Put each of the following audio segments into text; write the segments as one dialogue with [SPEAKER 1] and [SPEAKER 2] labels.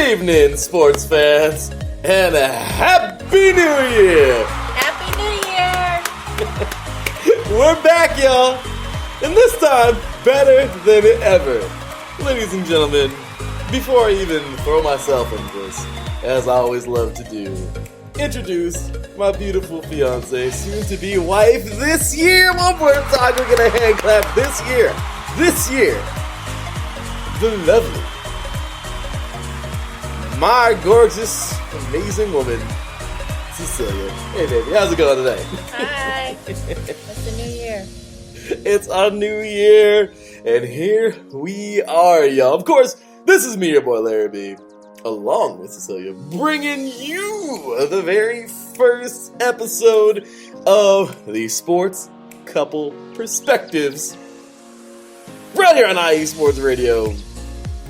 [SPEAKER 1] evening, sports fans, and a Happy New Year!
[SPEAKER 2] Happy New Year!
[SPEAKER 1] We're back, y'all, and this time, better than ever. Ladies and gentlemen, before I even throw myself into this, as I always love to do, introduce my beautiful fiance, soon-to-be wife this year. One more time, we're gonna hand clap this year, the lovely, my gorgeous, amazing woman, Cecilia. Hey, baby, how's it going today?
[SPEAKER 2] Hi. It's a new year.
[SPEAKER 1] It's a new year, and here we are, y'all. Of course, this is me, your boy Larry B, along with Cecilia, bringing you the very first episode of the Sports Couple Perspectives, right here on IE Sports Radio,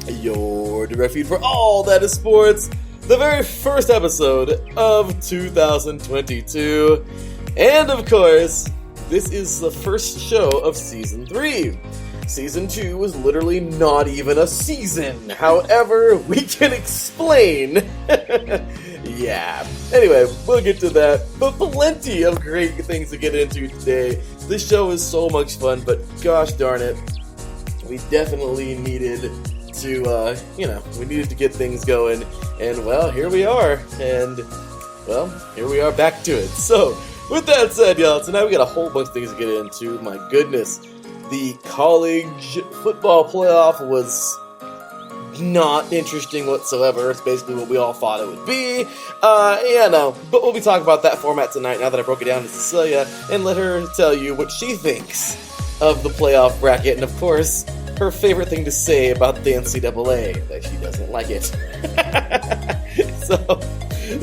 [SPEAKER 1] your direct feed for all that is sports. The very first episode of 2022. And of course, this is the first show of Season 3. Season 2 was literally not even a season. However, we can explain. Yeah. Anyway, we'll get to that. But plenty of great things to get into today. This show is so much fun, but gosh darn it, we definitely needed to, we needed to get things going, and well, here we are, and well, here we are back to it. So, with that said, y'all, tonight we got a whole bunch of things to get into. My goodness, the college football playoff was not interesting whatsoever. It's basically what we all thought it would be, but we'll be talking about that format tonight, now that I broke it down to Cecilia, and let her tell you what she thinks of the playoff bracket, and of course, her favorite thing to say about the NCAA, that she doesn't like it. So,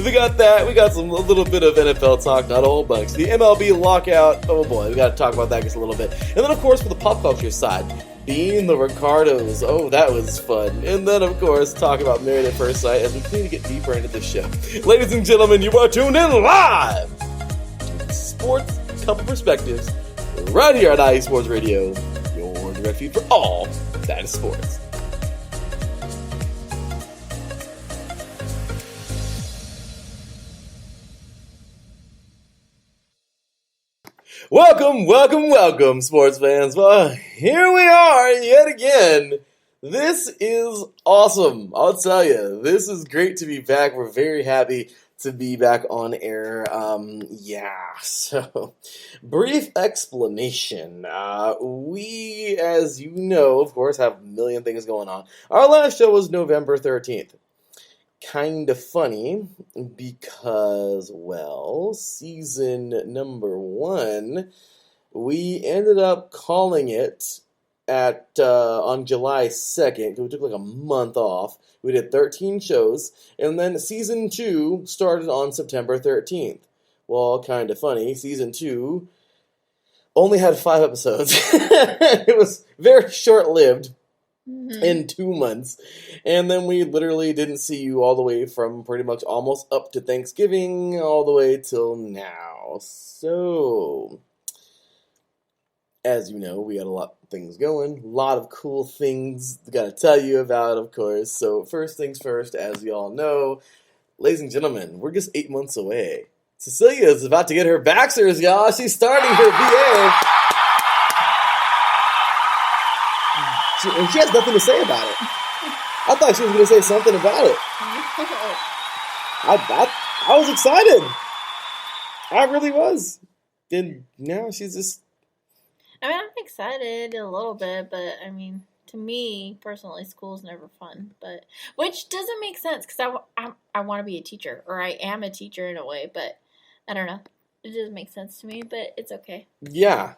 [SPEAKER 1] we got that. We got a little bit of NFL talk, not a whole bunch. The MLB lockout, oh boy, we got to talk about that just a little bit. And then, of course, for the pop culture side, being the Ricardos, oh, that was fun. And then, of course, talk about Married at First Sight as we continue to get deeper into this show. Ladies and gentlemen, you are tuned in live! Sports Couple Perspectives, right here at IE Sports Radio, your direct feed for all that is sports. Welcome, sports fans. Well, here we are yet again. This is awesome. I'll tell you, this is great to be back. We're very happy to be back on air. So brief explanation. We, as you know, of course, have a million things going on. Our last show was November 13th. Kind of funny because, well, season number 1, we ended up calling it on July 2nd. We took like a month off. We did 13 shows, and then season 2 started on September 13th. Well, kind of funny, season 2 only had 5 episodes. It was very short-lived. Mm-hmm. In 2 months, and then we literally didn't see you all the way from pretty much almost up to Thanksgiving all the way till now. So, as you know, we had a lot of things going, a lot of cool things got to tell you about, of course. So first things first, as you all know, ladies and gentlemen, we're just 8 months away. Cecilia is about to get her bachelor's, y'all. She's starting her BA. And she has nothing to say about it. I thought she was going to say something about it. I was excited. I really was. And now she's just...
[SPEAKER 2] I mean, I'm excited a little bit, but I mean, to me, personally, school's never fun. But which doesn't make sense, because I want to be a teacher, or I am a teacher in a way, but I don't know. It doesn't make sense to me, but it's okay.
[SPEAKER 1] Yeah,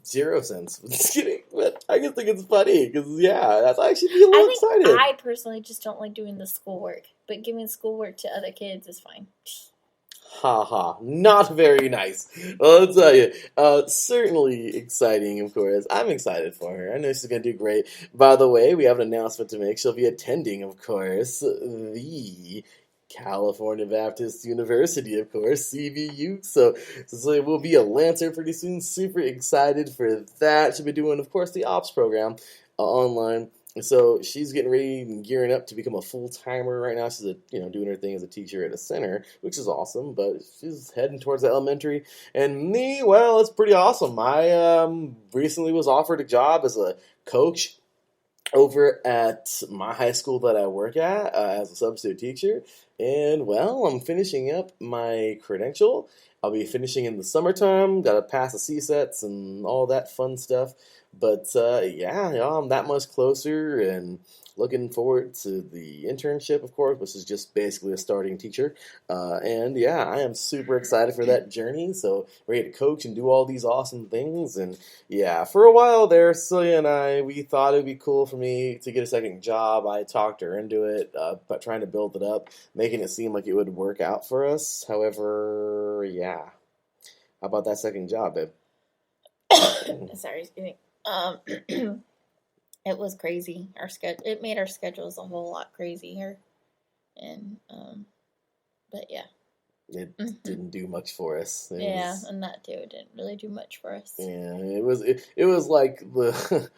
[SPEAKER 1] 0 cents. Just kidding, but I just think it's funny because that's I should be a little excited.
[SPEAKER 2] I personally just don't like doing the schoolwork, but giving schoolwork to other kids is fine.
[SPEAKER 1] Ha ha, not very nice. Well, I'll tell you, certainly exciting, of course. I'm excited for her. I know she's going to do great. By the way, we have an announcement to make. She'll be attending, of course, the California Baptist University, of course, CBU. So it will be a Lancer pretty soon. Super excited for that. She'll be doing, of course, the ops program online. So she's getting ready and gearing up to become a full-timer right now. She's doing her thing as a teacher at a center, which is awesome. But she's heading towards the elementary. And me, well, it's pretty awesome. I recently was offered a job as a coach over at my high school that I work at as a substitute teacher. And, well, I'm finishing up my credential. I'll be finishing in the summertime. Got to pass the C-sets and all that fun stuff. But, I'm that much closer and looking forward to the internship, of course, which is just basically a starting teacher. I am super excited for that journey. So, ready to coach and do all these awesome things. And, yeah, for a while there, Celia and I, we thought it would be cool for me to get a second job. I talked her into it, but trying to build it up, making it seem like it would work out for us. However, yeah. How about that second job, babe?
[SPEAKER 2] Sorry, excuse me. It was crazy. It made our schedules a whole lot crazier, and but yeah,
[SPEAKER 1] it didn't do much for us.
[SPEAKER 2] And that too didn't really do much for us.
[SPEAKER 1] Yeah, it was like the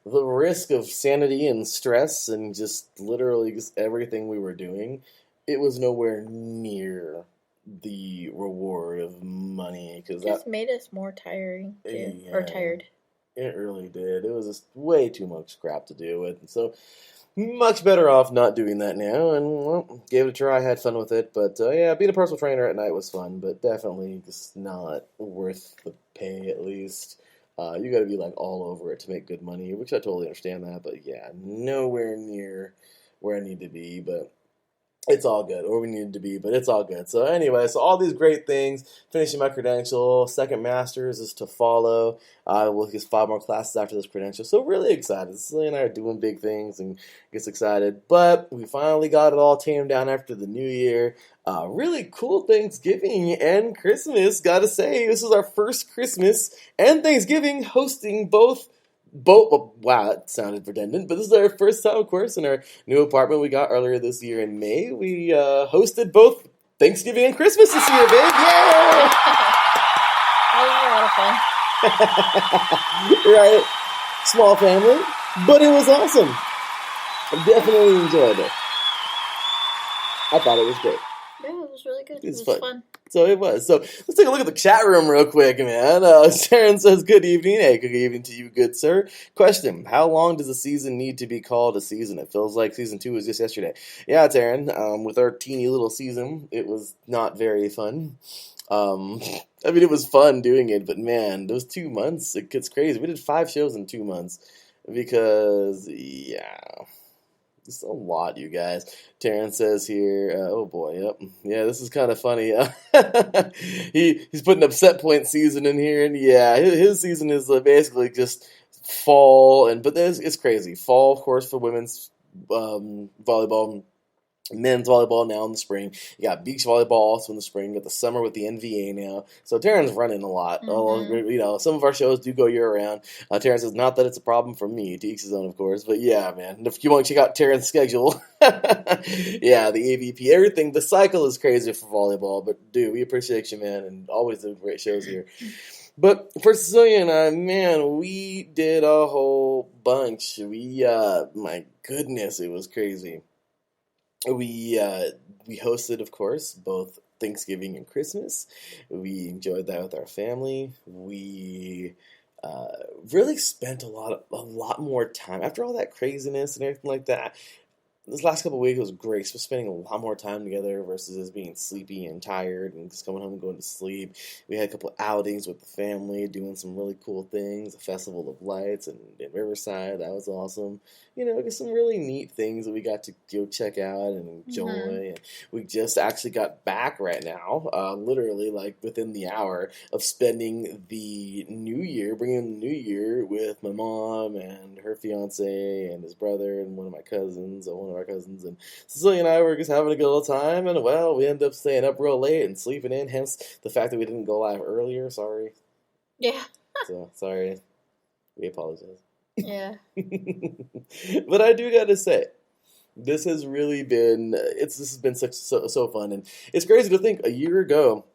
[SPEAKER 1] the risk of sanity and stress and just literally just everything we were doing. It was nowhere near the reward of money because
[SPEAKER 2] it just made us more tiring too, or tired.
[SPEAKER 1] It really did. It was just way too much crap to deal with. And so, much better off not doing that now. And, well, gave it a try, had fun with it. But, being a personal trainer at night was fun, but definitely just not worth the pay, at least. You got to be, like, all over it to make good money, which I totally understand that. But, yeah, nowhere near where I need to be. But it's all good, or we needed to be, but it's all good. So anyway, all these great things, finishing my credential, second master's is to follow. We'll get 5 more classes after this credential, so really excited. Cecilia and I are doing big things and gets excited, but we finally got it all tamed down after the new year. Really cool Thanksgiving and Christmas, gotta say. This is our first Christmas and Thanksgiving hosting both, wow, that sounded redundant, but this is our first time, of course, in our new apartment we got earlier this year in May. We hosted both Thanksgiving and Christmas this year, babe. Yay!
[SPEAKER 2] That was a lot of fun.
[SPEAKER 1] Right? Small family, but it was awesome. I definitely enjoyed it. I thought it was great.
[SPEAKER 2] Yeah, it was really good. It was fun.
[SPEAKER 1] So it was. So let's take a look at the chat room real quick, man. Sharon says, good evening. Hey, good evening to you, good sir. Question, how long does a season need to be called a season? It feels like season 2 was just yesterday. Yeah, Taryn, with our teeny little season, it was not very fun. It was fun doing it, but man, those 2 months, it gets crazy. We did 5 shows in 2 months because, yeah... It's a lot, you guys. Taryn says here, oh boy, yep. Yeah, this is kind of funny. He's putting up set point season in here, and yeah, his season is basically just fall, but it's crazy. Fall, of course, for women's volleyball, men's volleyball now in the spring. You got beach volleyball also in the spring. You got the summer with the NVA now. So Taryn's running a lot.
[SPEAKER 2] Mm-hmm.
[SPEAKER 1] Some of our shows do go year round. Taryn says, not that it's a problem for me. To each his own, of course. But yeah, man. If you want to check out Taryn's schedule, yeah, the AVP, everything. The cycle is crazy for volleyball. But dude, we appreciate you, man, and always do great shows here. But for Cecilia and I, man, we did a whole bunch. My goodness, it was crazy. We hosted, of course, both Thanksgiving and Christmas. We enjoyed that with our family. We really spent a lot more time after all that craziness and everything like that. This last couple of weeks was great. So spending a lot more time together versus us being sleepy and tired and just coming home and going to sleep. We had a couple of outings with the family, doing some really cool things. A Festival of Lights in Riverside. That was awesome. Just some really neat things that we got to go check out and enjoy. Mm-hmm. And we just actually got back right now, literally like within the hour of spending the New Year, bringing in the New Year with my mom and her fiance and his brother and one of our cousins, and Cecilia and I were just having a good little time, and well, we ended up staying up real late and sleeping in, hence the fact that we didn't go live earlier. Sorry.
[SPEAKER 2] Yeah.
[SPEAKER 1] So, sorry. We apologize.
[SPEAKER 2] Yeah.
[SPEAKER 1] But I do gotta say, this has really been, this has been so fun, and it's crazy to think a year ago,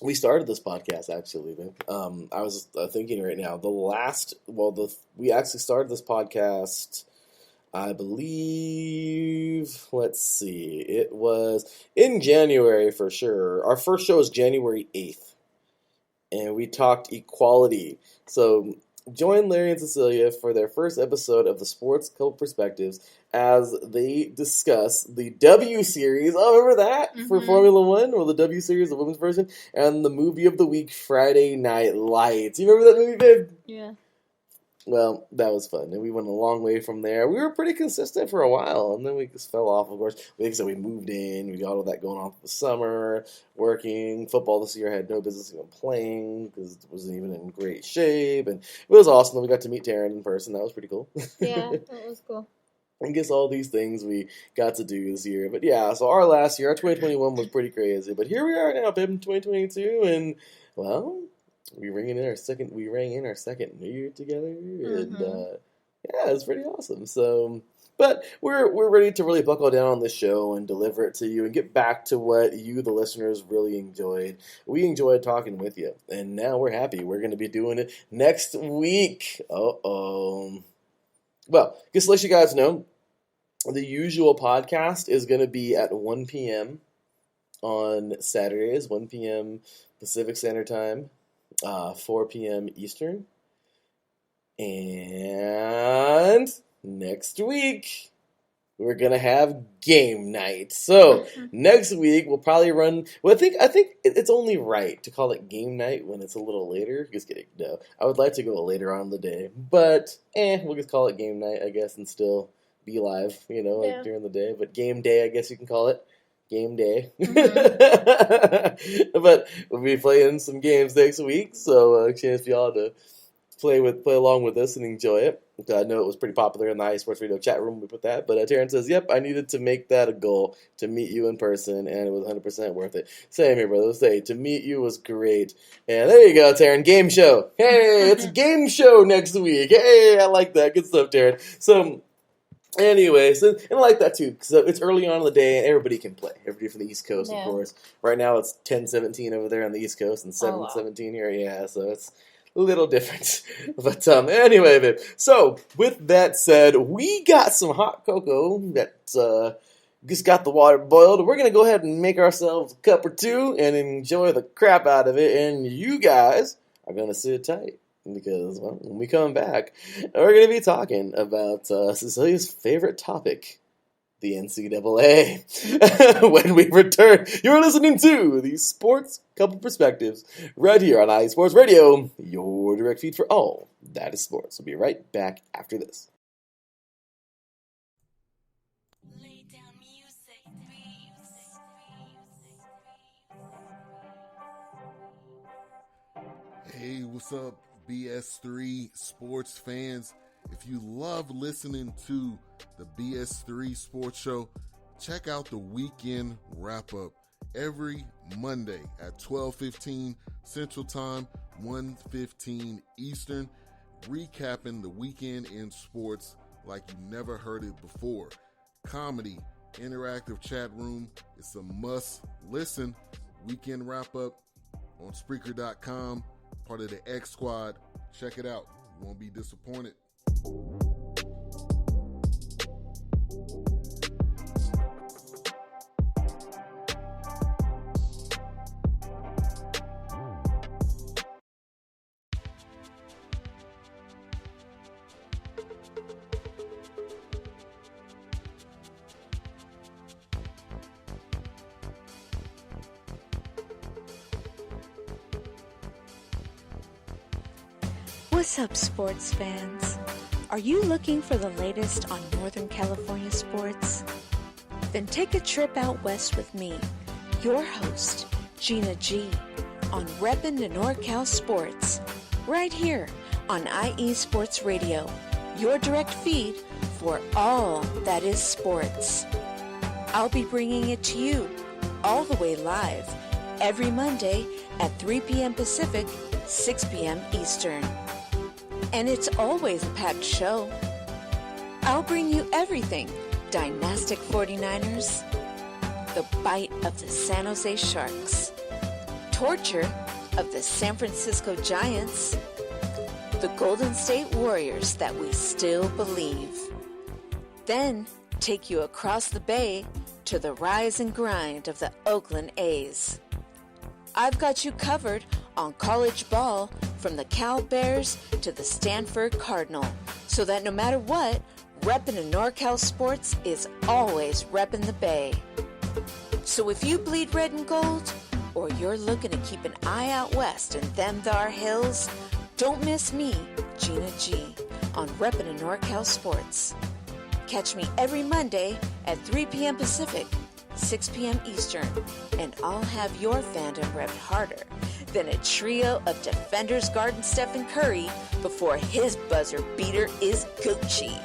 [SPEAKER 1] we started this podcast, actually. I was thinking right now, we actually started this podcast I believe, let's see, it was in January for sure. Our first show was January 8th, and we talked equality. So join Larry and Cecilia for their first episode of the Sports Couple Perspectives as they discuss the W Series. Oh, remember that? For Formula One, or the W Series, the women's version, and the movie of the week, Friday Night Lights. You remember that movie, babe?
[SPEAKER 2] Yeah.
[SPEAKER 1] Well, that was fun, and we went a long way from there. We were pretty consistent for a while, and then we just fell off, of course. Like I said, we moved in, we got all that going on for the summer, working. Football this year had no business even playing, because it wasn't even in great shape, and it was awesome. Then we got to meet Taryn in person. That was pretty cool.
[SPEAKER 2] Yeah, that was cool.
[SPEAKER 1] I guess all these things we got to do this year. But yeah, so our last year, our 2021 was pretty crazy. But here we are now, babe, in 2022, and, well, we rang in our second New Year together, and yeah, it's pretty awesome. So, but we're ready to really buckle down on this show and deliver it to you and get back to what you, the listeners, really enjoyed. We enjoyed talking with you, and now we're happy. We're going to be doing it next week. Well, just to let you guys know, the usual podcast is going to be at 1 p.m. on Saturdays, 1 p.m. Pacific Standard Time. 4 p.m. Eastern. And next week, we're going to have game night. So next week, we'll probably run... Well, I think it's only right to call it game night when it's a little later. Just kidding. No, I would like to go later on in the day. But, we'll just call it game night, I guess, and still be live, like during the day. But game day, I guess you can call it. Game day. But we'll be playing some games next week, so a chance for y'all to play along with us and enjoy it. I know it was pretty popular in the iSports Radio chat room when we put that, but Taryn says, yep, I needed to make that a goal to meet you in person, and it was 100% worth it. Same here, brother. Say, to meet you was great. And there you go, Taryn, game show. Hey, it's a game show next week. Hey, I like that. Good stuff, Taryn. So, anyways, and I like that too, because it's early on in the day and everybody can play. Everybody from the East Coast, of course. Right now it's 10:17 over there on the East Coast and 7:17 here. Yeah, so it's a little different. But anyway, babe. So with that said, we got some hot cocoa that just got the water boiled. We're gonna go ahead and make ourselves a cup or two and enjoy the crap out of it. And you guys are gonna sit tight, because, well, when we come back, we're going to be talking about Cecilia's favorite topic, the NCAA. When we return, you're listening to the Sports Couple Perspectives right here on iSports Radio, your direct feed for all that is sports. We'll be right back after this.
[SPEAKER 3] Hey, what's up, BS3 sports fans? If you love listening to the BS3 Sports Show, check out the weekend wrap-up every Monday at 12:15 Central Time, 1:15 Eastern, recapping the weekend in sports like you never heard it before. Comedy, interactive chat room, it's a must-listen. Weekend wrap-up on Spreaker.com, part of the X Squad. Check it out. You won't be disappointed.
[SPEAKER 4] What's up, sports fans? Are you looking for the latest on Northern California sports? Then take a trip out west with me, your host, Gina G, on Reppin' the NorCal Sports, right here on IE Sports Radio, your direct feed for all that is sports. I'll be bringing it to you all the way live every Monday at 3 p.m. Pacific, 6 p.m. Eastern. And it's always a packed show. I'll bring you everything Dynastic 49ers, the bite of the San Jose Sharks, torture of the San Francisco Giants, the Golden State Warriors that we still believe, then take you across the bay to the rise and grind of the Oakland A's. I've got you covered on college ball from the Cal Bears to the Stanford Cardinal, so that no matter what, reppin' in NorCal sports is always reppin' the Bay. So if you bleed red and gold, or you're looking to keep an eye out west in them thar hills, don't miss me, Gina G, on Reppin' in NorCal Sports. Catch me every Monday at 3 p.m. Pacific, 6 p.m. Eastern, and I'll have your fandom repped harder than a trio of defenders guarding Stephen Curry before his buzzer beater is Gucci.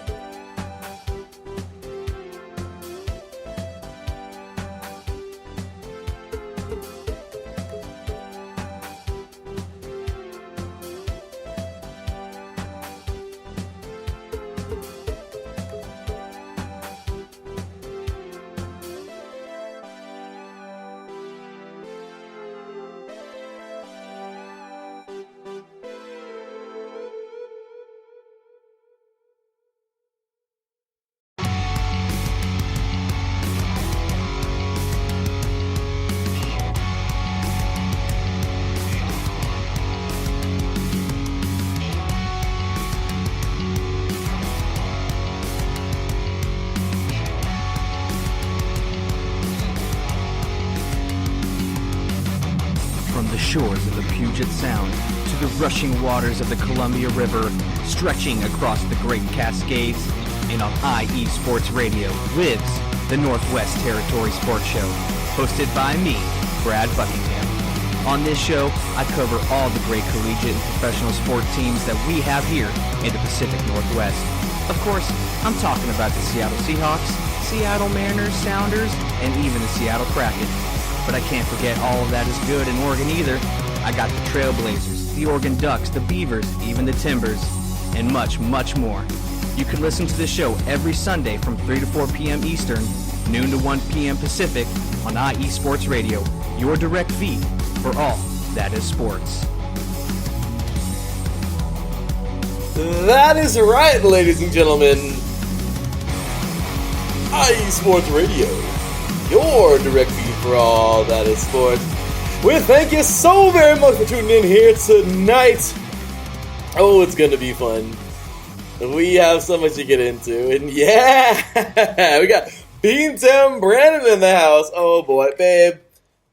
[SPEAKER 5] Shores of the Puget Sound to the rushing waters of the Columbia River, stretching across the Great Cascades, and on IE Sports Radio lives the Northwest Territory Sports Show, hosted by me, Brad Buckingham. On this show, I cover all the great collegiate and professional sport teams that we have here in the Pacific Northwest. Of course, I'm talking about the Seattle Seahawks, Seattle Mariners, Sounders, and even the Seattle Kraken. But I can't forget all of that is good in Oregon either. I got the Trailblazers, the Oregon Ducks, the Beavers, even the Timbers, and much, much more. You can listen to the show every Sunday from 3 to 4 p.m. Eastern, noon to 1 p.m. Pacific on IE Sports Radio, your direct feed for all that is sports.
[SPEAKER 1] That is right, ladies and gentlemen. IE Sports Radio, your direct feed for all that is sports. We thank you so very much for tuning in here tonight. Oh, it's going to be fun. We have so much to get into. And yeah, we got Beantown Brandon in the house. Oh boy, babe,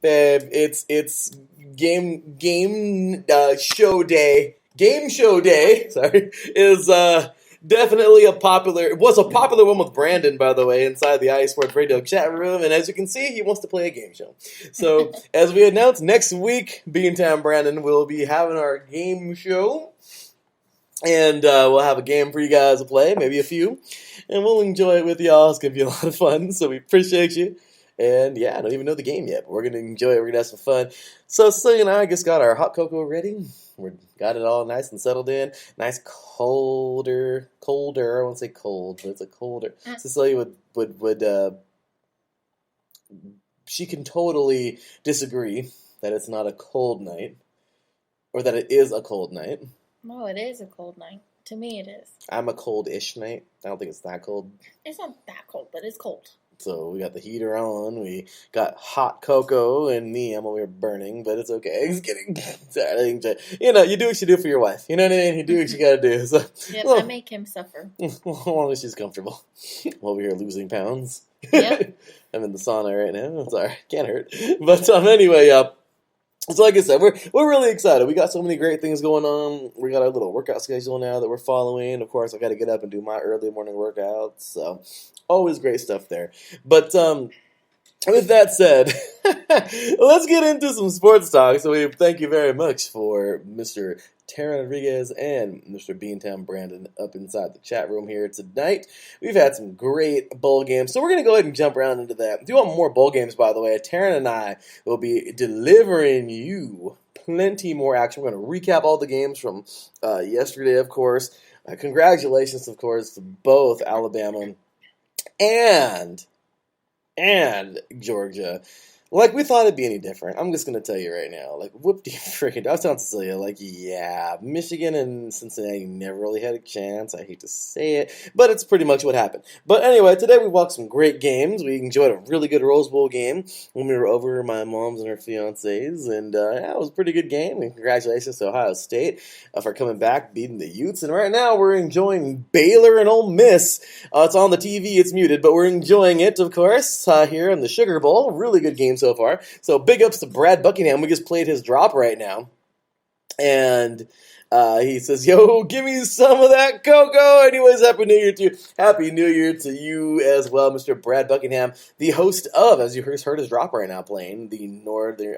[SPEAKER 1] it's game show day. Game show day, sorry, is definitely a popular one with Brandon, by the way, inside the IE Sports Radio chat room. And as you can see, he wants to play a game show. So, as we announced, next week, Beantown Brandon will be having our game show. And we'll have a game for you guys to play, maybe a few. And we'll enjoy it with y'all. It's going to be a lot of fun, so we appreciate you. And yeah, I don't even know the game yet, but we're going to enjoy it. We're going to have some fun. So, Cecilia and I just got our hot cocoa ready. We got it all nice and settled in. Nice colder. I won't say cold, but it's a colder. Cecilia would she can totally disagree that it's not a cold night, or that it is a cold night.
[SPEAKER 2] No, it is a cold night. To me, it is.
[SPEAKER 1] I'm a cold-ish night. I don't think it's that cold.
[SPEAKER 2] It's not that cold, but it's cold.
[SPEAKER 1] So we got the heater on. We got hot cocoa, and me, I'm over here burning, but it's okay. Just kidding. Sorry, you know, you do what you do for your wife. You know what I mean? You do what you gotta do. So,
[SPEAKER 2] yep,
[SPEAKER 1] well,
[SPEAKER 2] I make him suffer.
[SPEAKER 1] As long as she's comfortable. I'm over here losing pounds.
[SPEAKER 2] Yep.
[SPEAKER 1] I'm in the sauna right now. Sorry, can't hurt. But anyway, so like I said, we're really excited. We got so many great things going on. We got our little workout schedule now that we're following. Of course, I got to get up and do my early morning workouts. So always great stuff there. But with that said, let's get into some sports talk. So we thank you very much for Mr. Taryn Rodriguez and Mr. Beantown Brandon up inside the chat room here tonight. We've had some great bowl games, so we're going to go ahead and jump around into that. If you want more bowl games, by the way, Taryn and I will be delivering you plenty more action. We're going to recap all the games from yesterday, of course. Congratulations, of course, to both Alabama and Georgia. Like, we thought it'd be any different. I'm just going to tell you right now. Like, whoop-de freaking... I was telling Cecilia, like, yeah, Michigan and Cincinnati never really had a chance. I hate to say it, but it's pretty much what happened. But anyway, today we watched some great games. We enjoyed a really good Rose Bowl game when we were over at my mom's and her fiance's, and yeah, it was a pretty good game. And congratulations to Ohio State for coming back, beating the Utes. And right now we're enjoying Baylor and Ole Miss. It's on the TV, it's muted, but we're enjoying it, of course, here in the Sugar Bowl. Really good game so far. So big ups to Brad Buckingham. We just played his drop right now. And he says, yo, give me some of that cocoa. Anyways, Happy New Year to you. Happy New Year to you as well, Mr. Brad Buckingham, the host of, as you heard his drop right now, playing the Northern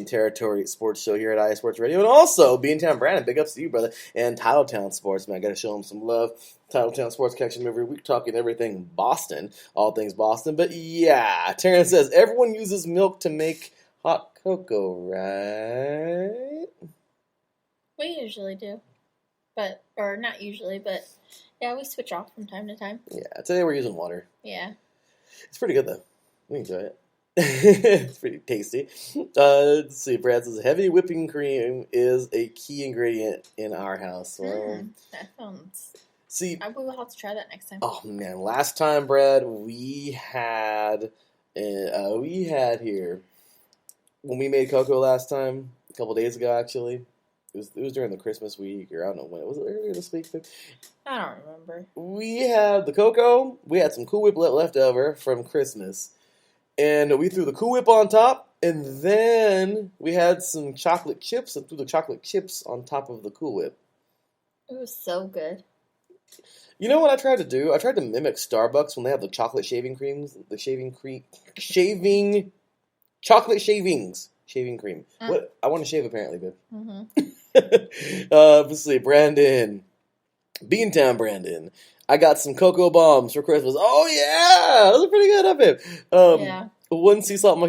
[SPEAKER 1] Territory Sports Show here at iSports Radio. And also, Beantown Brandon, big ups to you, brother. And Titletown Sports, man. I got to show him some love. Titletown Sports catching him every week, talking everything Boston, all things Boston. But yeah, Terrence says, everyone uses milk to make hot cocoa, right?
[SPEAKER 2] We usually do. Or not usually, but yeah, we switch off from time to time.
[SPEAKER 1] Yeah, today we're using water.
[SPEAKER 2] Yeah.
[SPEAKER 1] It's pretty good, though. We enjoy it. It's pretty tasty. Let's see, Brad says, heavy whipping cream is a key ingredient in our house. Well,
[SPEAKER 2] That sounds...
[SPEAKER 1] see,
[SPEAKER 2] I will have to try that next time.
[SPEAKER 1] oh man, last time, Brad, we had here, when we made cocoa last time, a couple days ago actually, it was during the Christmas week, or I don't know when, was it earlier this week?
[SPEAKER 2] I don't remember.
[SPEAKER 1] We had the cocoa, we had some Cool Whip left over from Christmas, and we threw the Cool Whip on top, and then we had some chocolate chips, and threw the chocolate chips on top of the Cool Whip.
[SPEAKER 2] It was so good.
[SPEAKER 1] You know what I tried to do? I tried to mimic Starbucks when they have the chocolate shaving creams, chocolate shaving cream. What? I want to shave apparently, babe. Let's see, Brandon, Beantown Brandon. I got some cocoa bombs for Christmas. Oh yeah, those are pretty good, babe.
[SPEAKER 2] Yeah.
[SPEAKER 1] One sea salt,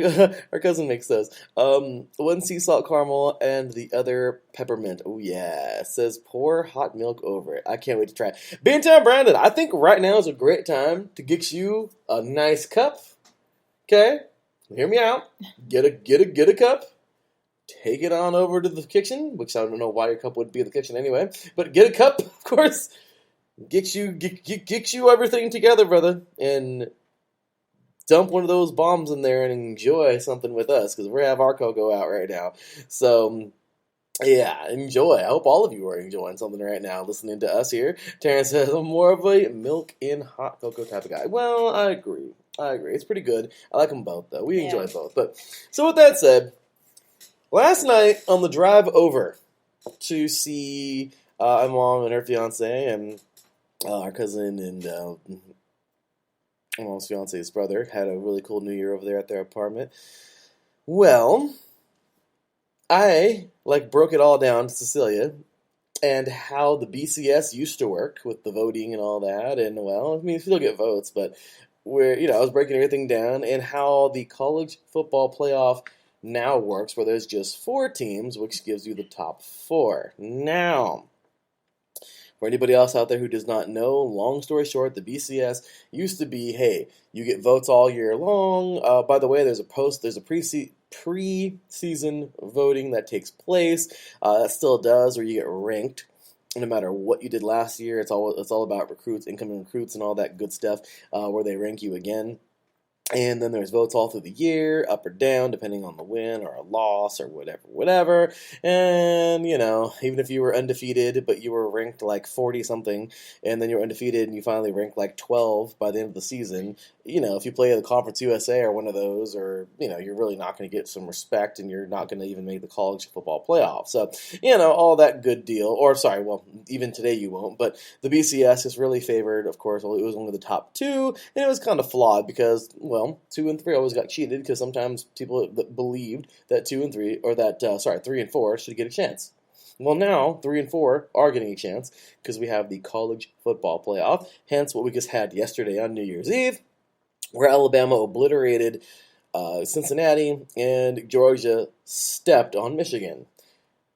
[SPEAKER 1] our cousin makes those. One sea salt caramel and the other peppermint. Oh yeah, it says pour hot milk over it. I can't wait to try it. Beantown Brandon, I think right now is a great time to get you a nice cup. Okay, hear me out. Get a cup. Take it on over to the kitchen, which I don't know why your cup would be in the kitchen anyway. But get a cup, of course. Get you everything together, brother, and dump one of those bombs in there and enjoy something with us, because we have our cocoa out right now. So, yeah, enjoy. I hope all of you are enjoying something right now, listening to us here. Terrence says, I'm more of a milk in hot cocoa type of guy. Well, I agree. It's pretty good. I like them both, though. We enjoy both. But so with that said, last night on the drive over to see my mom and her fiance and our cousin and my mom's fiance's brother had a really cool New Year over there at their apartment. Well, I broke it all down to Cecilia and how the BCS used to work with the voting and all that. And well, I mean, you still get votes, but I was breaking everything down, and how the college football playoff now works, where there's just 4 teams, which gives you the top 4. Now, for anybody else out there who does not know, long story short, the BCS used to be, hey, you get votes all year long. By the way, there's a preseason voting that takes place. That still does, where you get ranked. No matter what you did last year, it's all about recruits, incoming recruits, and all that good stuff, where they rank you again. And then there's votes all through the year, up or down, depending on the win or a loss or whatever. And, even if you were undefeated, but you were ranked 40-something, and then you were undefeated and you finally ranked 12 by the end of the season, if you play the Conference USA or one of those, or, you're really not going to get some respect, and you're not going to even make the college football playoff. So, all that good deal. Or, sorry, well, even today you won't. But the BCS is really favored, of course. Well, it was only the top 2, and it was kind of flawed because, well, 2 and 3 always got cheated, because sometimes people believed that 2 and 3, or 3 and 4 should get a chance. Well, now 3 and 4 are getting a chance, because we have the college football playoff. Hence, what we just had yesterday on New Year's Eve, where Alabama obliterated Cincinnati and Georgia stepped on Michigan,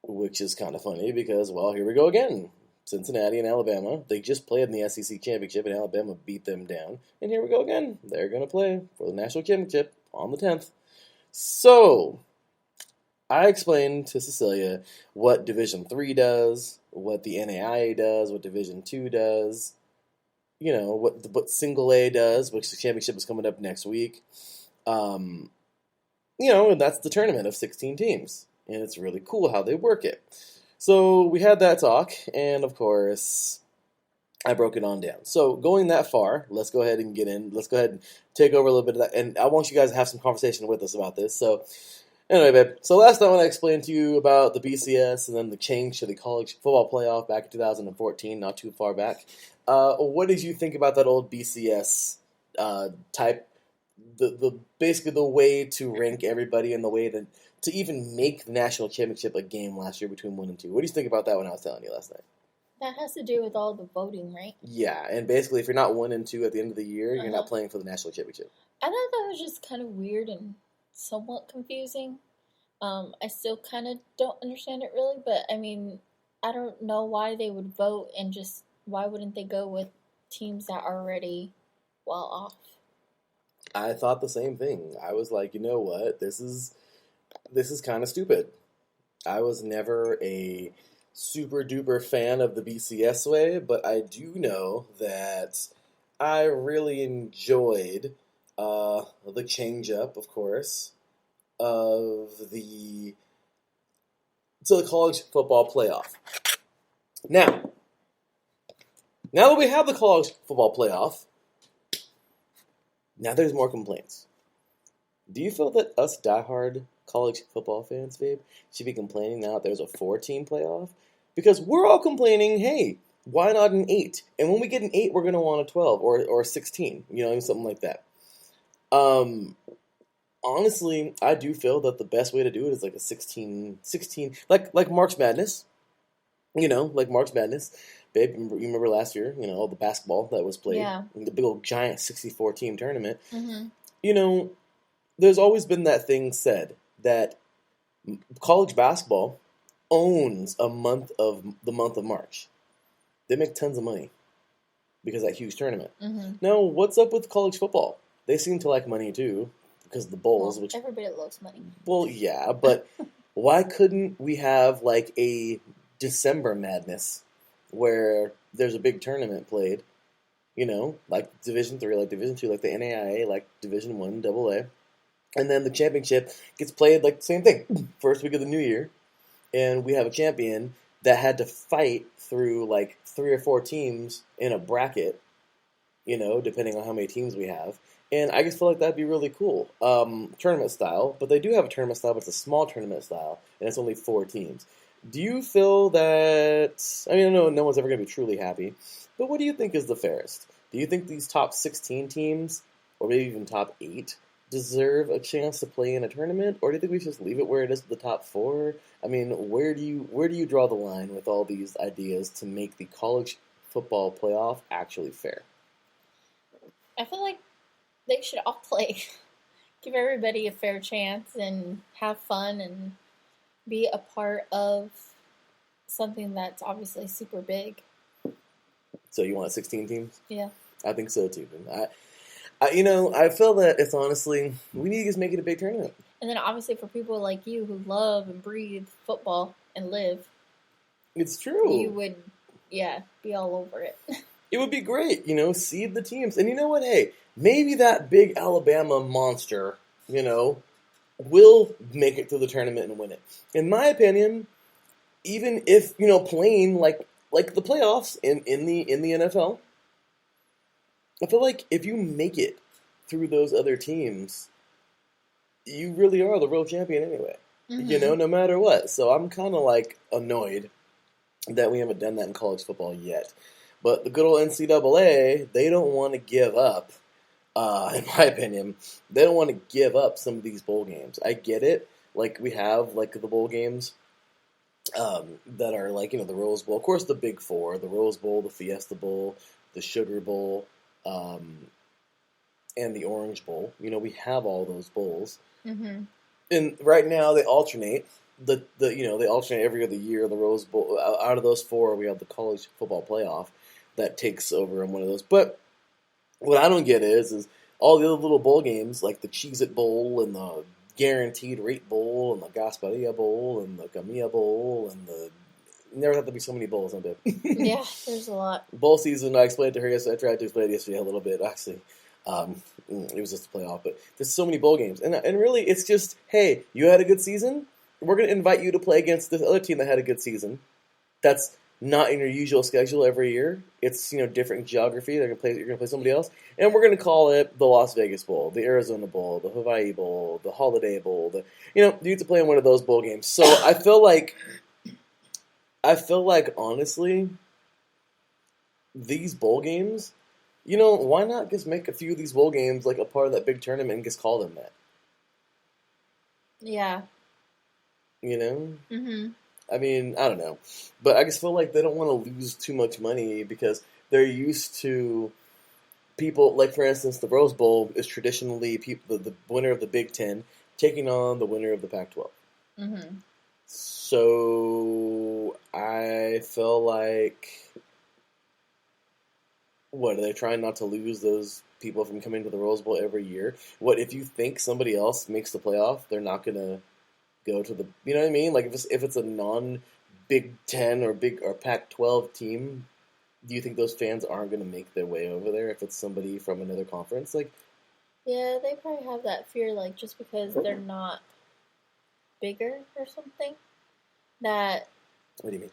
[SPEAKER 1] which is kind of funny because, well, here we go again. Cincinnati and Alabama, they just played in the SEC Championship, and Alabama beat them down. And here we go again. They're going to play for the National Championship on the 10th. So, I explained to Cecilia what Division 3 does, what the NAIA does, what Division 2 does, what Single A does, which the championship is coming up next week. And that's the tournament of 16 teams. And it's really cool how they work it. So we had that talk, and of course, I broke it on down. So going that far, let's go ahead and get in. Let's go ahead and take over a little bit of that. And I want you guys to have some conversation with us about this. So anyway, babe. So last time when I explained to you about the BCS and then the change to the college football playoff back in 2014, not too far back, what did you think about that old BCS type? Basically the way to rank everybody and the way to even make the national championship a game last year between 1 and 2. What do you think about that when I was telling you last night?
[SPEAKER 2] That has to do with all the voting, right?
[SPEAKER 1] Yeah, and basically if you're not 1 and 2 at the end of the year, you're not playing for the national championship.
[SPEAKER 2] I thought that was just kind of weird and somewhat confusing. I still kind of don't understand it really, but I mean, I don't know why they would vote and just why wouldn't they go with teams that are already well off?
[SPEAKER 1] I thought the same thing. I was like, you know what? This is kind of stupid. I was never a super duper fan of the BCS way, but I do know that I really enjoyed the change up, of course, of the college football playoff. Now that we have the college football playoff, now there's more complaints. Do you feel that us diehard college football fans, babe, should be complaining now that there's a 4-team playoff? Because we're all complaining, hey, why not an 8? And when we get an 8, we're going to want a 12 or a 16, something like that. Honestly, I do feel that the best way to do it is like a 16, like March Madness. Like March Madness. Babe, you remember last year, all the basketball that was played.
[SPEAKER 2] Yeah.
[SPEAKER 1] The big old giant 64-team tournament.
[SPEAKER 2] Mm-hmm.
[SPEAKER 1] There's always been that thing said that college basketball owns the month of March. They make tons of money because of that huge tournament.
[SPEAKER 2] Mm-hmm.
[SPEAKER 1] Now, what's up with college football? They seem to like money too because of the bowls.
[SPEAKER 2] Well, everybody loves money.
[SPEAKER 1] Well, yeah, but why couldn't we have like a December Madness where there's a big tournament played, like Division 3, like Division 2, like the NAIA, like Division 1, AA, and then the championship gets played like the same thing, first week of the new year, and we have a champion that had to fight through like 3 or 4 teams in a bracket, depending on how many teams we have, and I just feel like that'd be really cool, tournament style, but they do have a tournament style, but it's a small tournament style, and it's only 4 teams. Do you feel that, I know no one's ever going to be truly happy, but what do you think is the fairest? Do you think these top 16 teams, or maybe even top 8, deserve a chance to play in a tournament, or do you think we should just leave it where it is with the top 4? Where do you draw the line with all these ideas to make the college football playoff actually fair?
[SPEAKER 2] I feel like they should all play. Give everybody a fair chance and have fun and be a part of something that's obviously super big.
[SPEAKER 1] So you want 16 teams?
[SPEAKER 2] Yeah.
[SPEAKER 1] I think so too. I feel that it's honestly, we need to just make it a big tournament.
[SPEAKER 2] And then obviously for people like you who love and breathe football and live.
[SPEAKER 1] It's true.
[SPEAKER 2] You would, be all over it.
[SPEAKER 1] It would be great, seed the teams. And you know what? Hey, maybe that big Alabama monster, will make it to the tournament and win it. In my opinion, even if, playing like the playoffs in the NFL, I feel like if you make it through those other teams, you really are the real champion anyway.
[SPEAKER 2] Mm-hmm.
[SPEAKER 1] No matter what. So I'm kind of like annoyed that we haven't done that in college football yet. But the good old NCAA, they don't want to give up. In my opinion, they don't want to give up some of these bowl games. I get it. Like, we have, like, the bowl games that are, like, the Rose Bowl. Of course, the Big Four. The Rose Bowl, the Fiesta Bowl, the Sugar Bowl, and the Orange Bowl. We have all those bowls.
[SPEAKER 2] Mm-hmm.
[SPEAKER 1] And right now, they alternate. They alternate every other year. The Rose Bowl. Out of those 4, we have the college football playoff that takes over in one of those. But what I don't get is all the other little bowl games, like the Cheez-It Bowl and the Guaranteed Rate Bowl and the Gasparilla Bowl and the Camilla Bowl and the... Never have to be so many bowls, huh, babe?
[SPEAKER 2] Yeah, there's a lot.
[SPEAKER 1] Bowl season, I explained to her yesterday. I tried to explain it yesterday a little bit, actually. It was just a playoff, but there's so many bowl games. And really, it's just, hey, you had a good season? We're going to invite you to play against this other team that had a good season. That's not in your usual schedule every year. It's, different geography. You're going to play somebody else. And we're going to call it the Las Vegas Bowl, the Arizona Bowl, the Hawaii Bowl, the Holiday Bowl. You get to play in one of those bowl games. So I feel like, honestly, these bowl games, why not just make a few of these bowl games like a part of that big tournament and just call them that?
[SPEAKER 2] Yeah.
[SPEAKER 1] Mm-hmm. I mean, I don't know. But I just feel like they don't want to lose too much money because they're used to people, like, for instance, the Rose Bowl is traditionally the winner of the Big Ten taking on the winner of the Pac-12.
[SPEAKER 2] Mm-hmm.
[SPEAKER 1] So I feel like, what, are they trying not to lose those people from coming to the Rose Bowl every year? What, if you think somebody else makes the playoff, they're not going to go to the, you know what I mean? Like, if it's a non-Big Ten or Pac-12 team, do you think those fans aren't going to make their way over there if it's somebody from another conference? Like,
[SPEAKER 2] yeah, they probably have that fear, like, just because they're not bigger or something, that...
[SPEAKER 1] What do you mean?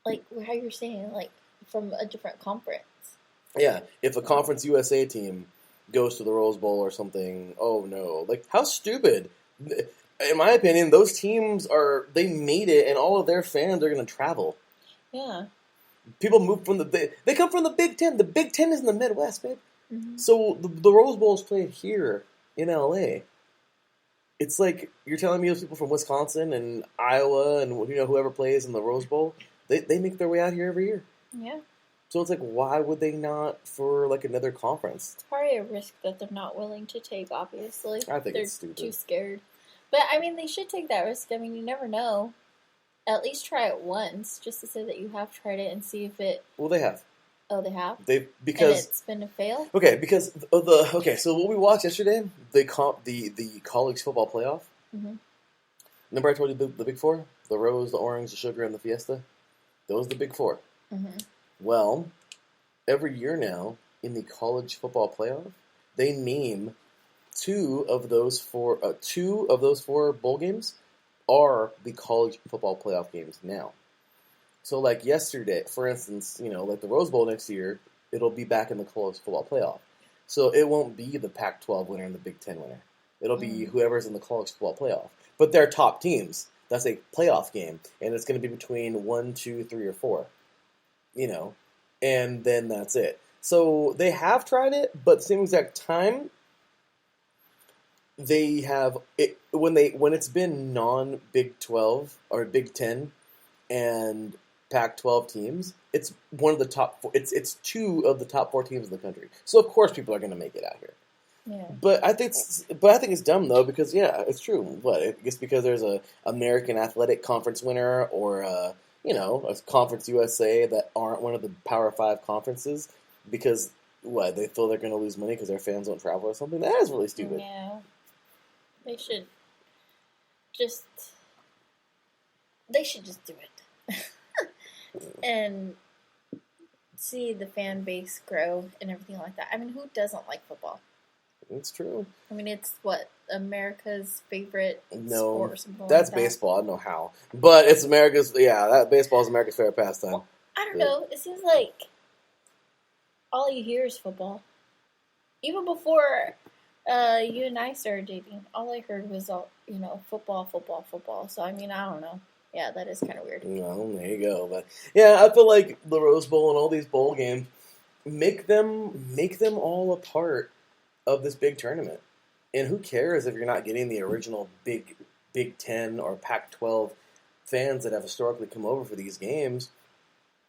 [SPEAKER 2] Like, how you're saying, like, from a different conference.
[SPEAKER 1] Yeah, if a Conference USA team goes to the Rose Bowl or something, oh no. Like, how stupid. In my opinion, those teams they made it, and all of their fans are going to travel.
[SPEAKER 2] Yeah.
[SPEAKER 1] People move from they come from the Big Ten. The Big Ten is in the Midwest, babe.
[SPEAKER 2] Mm-hmm.
[SPEAKER 1] So the Rose Bowl is played here in LA. It's like you're telling me those people from Wisconsin and Iowa and whoever plays in the Rose Bowl, they make their way out here every year.
[SPEAKER 2] Yeah.
[SPEAKER 1] So it's like, why would they not for like another conference?
[SPEAKER 2] It's probably a risk that they're not willing to take, obviously.
[SPEAKER 1] I think
[SPEAKER 2] they're
[SPEAKER 1] it's stupid.
[SPEAKER 2] too scared. But, I mean, they should take that risk. I mean, you never know. At least try it once, just to say that you have tried it and see if it...
[SPEAKER 1] Well, they have.
[SPEAKER 2] Oh, they have?
[SPEAKER 1] Because...
[SPEAKER 2] And it's been a fail?
[SPEAKER 1] Okay, because so what we watched yesterday, the college football playoff.
[SPEAKER 2] Mm-hmm.
[SPEAKER 1] Remember I told you the Big Four? The Rose, the Orange, the Sugar, and the Fiesta? Those are the Big Four.
[SPEAKER 2] Mm-hmm.
[SPEAKER 1] Well, every year now, in the college football playoff, they name two of those four bowl games are the college football playoff games now. So, like yesterday, for instance, like the Rose Bowl next year, it'll be back in the college football playoff. So it won't be the Pac-12 winner and the Big Ten winner. It'll be whoever's in the college football playoff. But they're top teams. That's a playoff game, and it's going to be between 1, 2, 3, or 4. And then that's it. So they have tried it, but at the same exact time, they have it when it's been non-Big 12 or Big 10 and Pac-12 teams. It's one of the top 4. It's 2 of the top 4 teams in the country. So of course people are going to make it out here.
[SPEAKER 2] Yeah.
[SPEAKER 1] But I think it's dumb though because it's true. What, I guess because there's a American Athletic Conference winner or a Conference USA that aren't one of the Power 5 conferences because they feel they're going to lose money because their fans don't travel or something. That is really stupid.
[SPEAKER 2] Yeah. They should just do it. And see the fan base grow and everything like that. I mean, who doesn't like football?
[SPEAKER 1] It's true.
[SPEAKER 2] I mean, it's America's favorite sport or something
[SPEAKER 1] that's
[SPEAKER 2] like that.
[SPEAKER 1] baseball. I don't know how. But it's that baseball is America's favorite pastime.
[SPEAKER 2] Well, I don't know. It seems like all you hear is football. Even before you and I started dating, all I heard was football, football, football. So, I mean, I don't know. Yeah, that is kind of weird.
[SPEAKER 1] Well, there you go. But yeah, I feel like the Rose Bowl and all these bowl games make them all a part of this big tournament. And who cares if you're not getting the original Big 10 or Pac-12 fans that have historically come over for these games?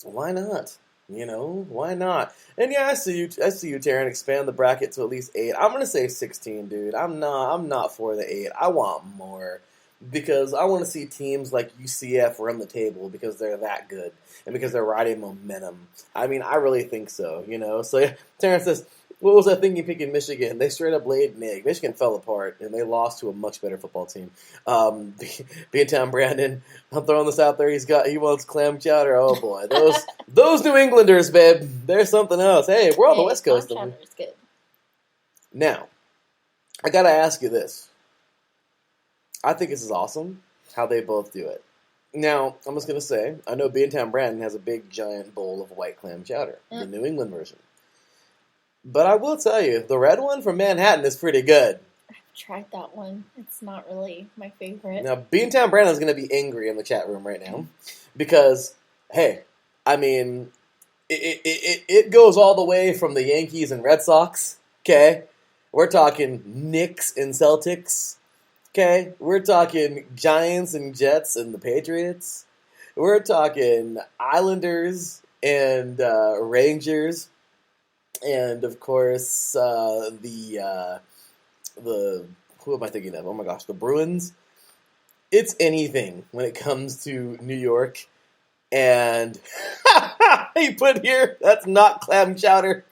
[SPEAKER 1] Why not? Why not? And yeah, I see you, Taryn. Expand the bracket to at least 8. I'm gonna say 16, dude. I'm not for the 8. I want more because I want to see teams like UCF run the table because they're that good and because they're riding momentum. I mean, I really think so. So yeah, Taryn says, what was I thinking picking Michigan? They straight up laid an egg. Michigan fell apart, and they lost to a much better football team. Being Tom Brandon, I'm throwing this out there. He wants clam chowder. Oh boy, those New Englanders, babe. They're something else. Hey, we're on the West Coast.
[SPEAKER 2] Clam chowder is good.
[SPEAKER 1] Now, I gotta ask you this. I think this is awesome how they both do it. Now, I'm just gonna say, I know Being Tom Brandon has a big giant bowl of white clam chowder, the New England version. But I will tell you, the red one from Manhattan is pretty good.
[SPEAKER 2] I've tried that one. It's not really my favorite.
[SPEAKER 1] Now, Being Tom Brandon is going to be angry in the chat room right now because, hey, I mean, it goes all the way from the Yankees and Red Sox, okay? We're talking Knicks and Celtics, okay? We're talking Giants and Jets and the Patriots. We're talking Islanders and Rangers. And of course, the who am I thinking of? Oh my gosh, the Bruins. It's anything when it comes to New York, and he put here that's not clam chowder.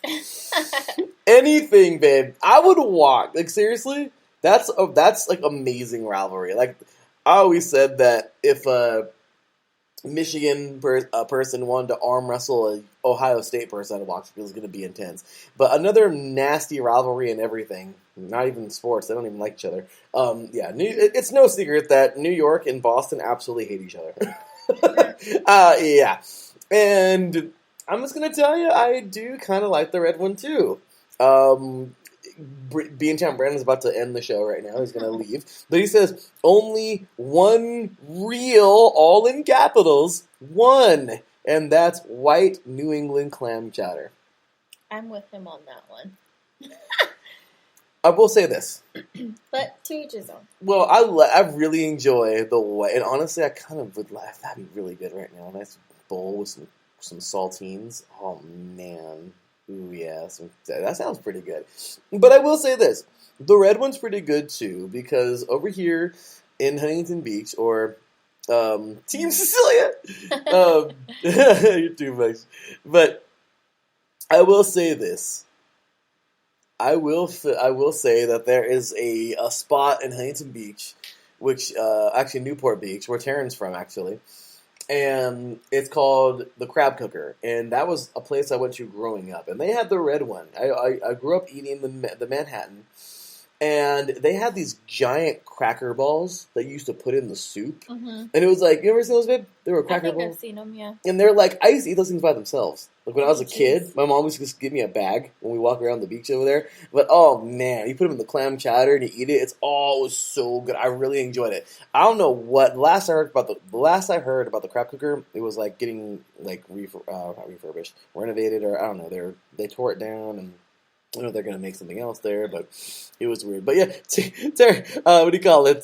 [SPEAKER 1] Anything, babe. I would walk. Like seriously, that's like amazing rivalry. Like I always said that if a Michigan person wanted to arm wrestle a Ohio State person, I'd watch it. It was going to be intense. But another nasty rivalry in everything, not even sports. They don't even like each other. It's no secret that New York and Boston absolutely hate each other. Yeah. And I'm just going to tell you, I do kind of like the red one too. Being Tom Brandon's about to end the show right now. He's going to leave. But he says, only one real, all in capitals, one. And that's white New England clam chowder.
[SPEAKER 2] I'm with him on that one.
[SPEAKER 1] I will say this.
[SPEAKER 2] But to each his own.
[SPEAKER 1] Well, I really enjoy the white. And honestly, I kind of would laugh. That'd be really good right now. A nice bowl with some saltines. Oh, man. Ooh, yeah, that sounds pretty good. But I will say this. The red one's pretty good, too, because over here in Huntington Beach, or Team Cecilia, you're too much. But I will say this. I will say that there is a spot in Huntington Beach, which, actually Newport Beach, where Taryn's from, actually. And it's called the Crab Cooker, and that was a place I went to growing up. And they had the red one. I grew up eating the Manhattan, and they had these giant cracker balls that you used to put in the soup. Mm-hmm. And it was like, you ever seen those, babe? They were cracker balls.
[SPEAKER 2] I've seen them, yeah.
[SPEAKER 1] And they're like, I used to eat those things by themselves. Like when I was a kid, my mom used to just give me a bag when we walk around the beach over there. But oh man, you put them in the clam chowder and you eat it. It was so good. I really enjoyed it. I don't know what the last I heard about the crab cooker, it was like getting like not refurbished, renovated, or I don't know. They tore it down, and I know they're gonna make something else there, but it was weird. But yeah, Terry, what do you call it?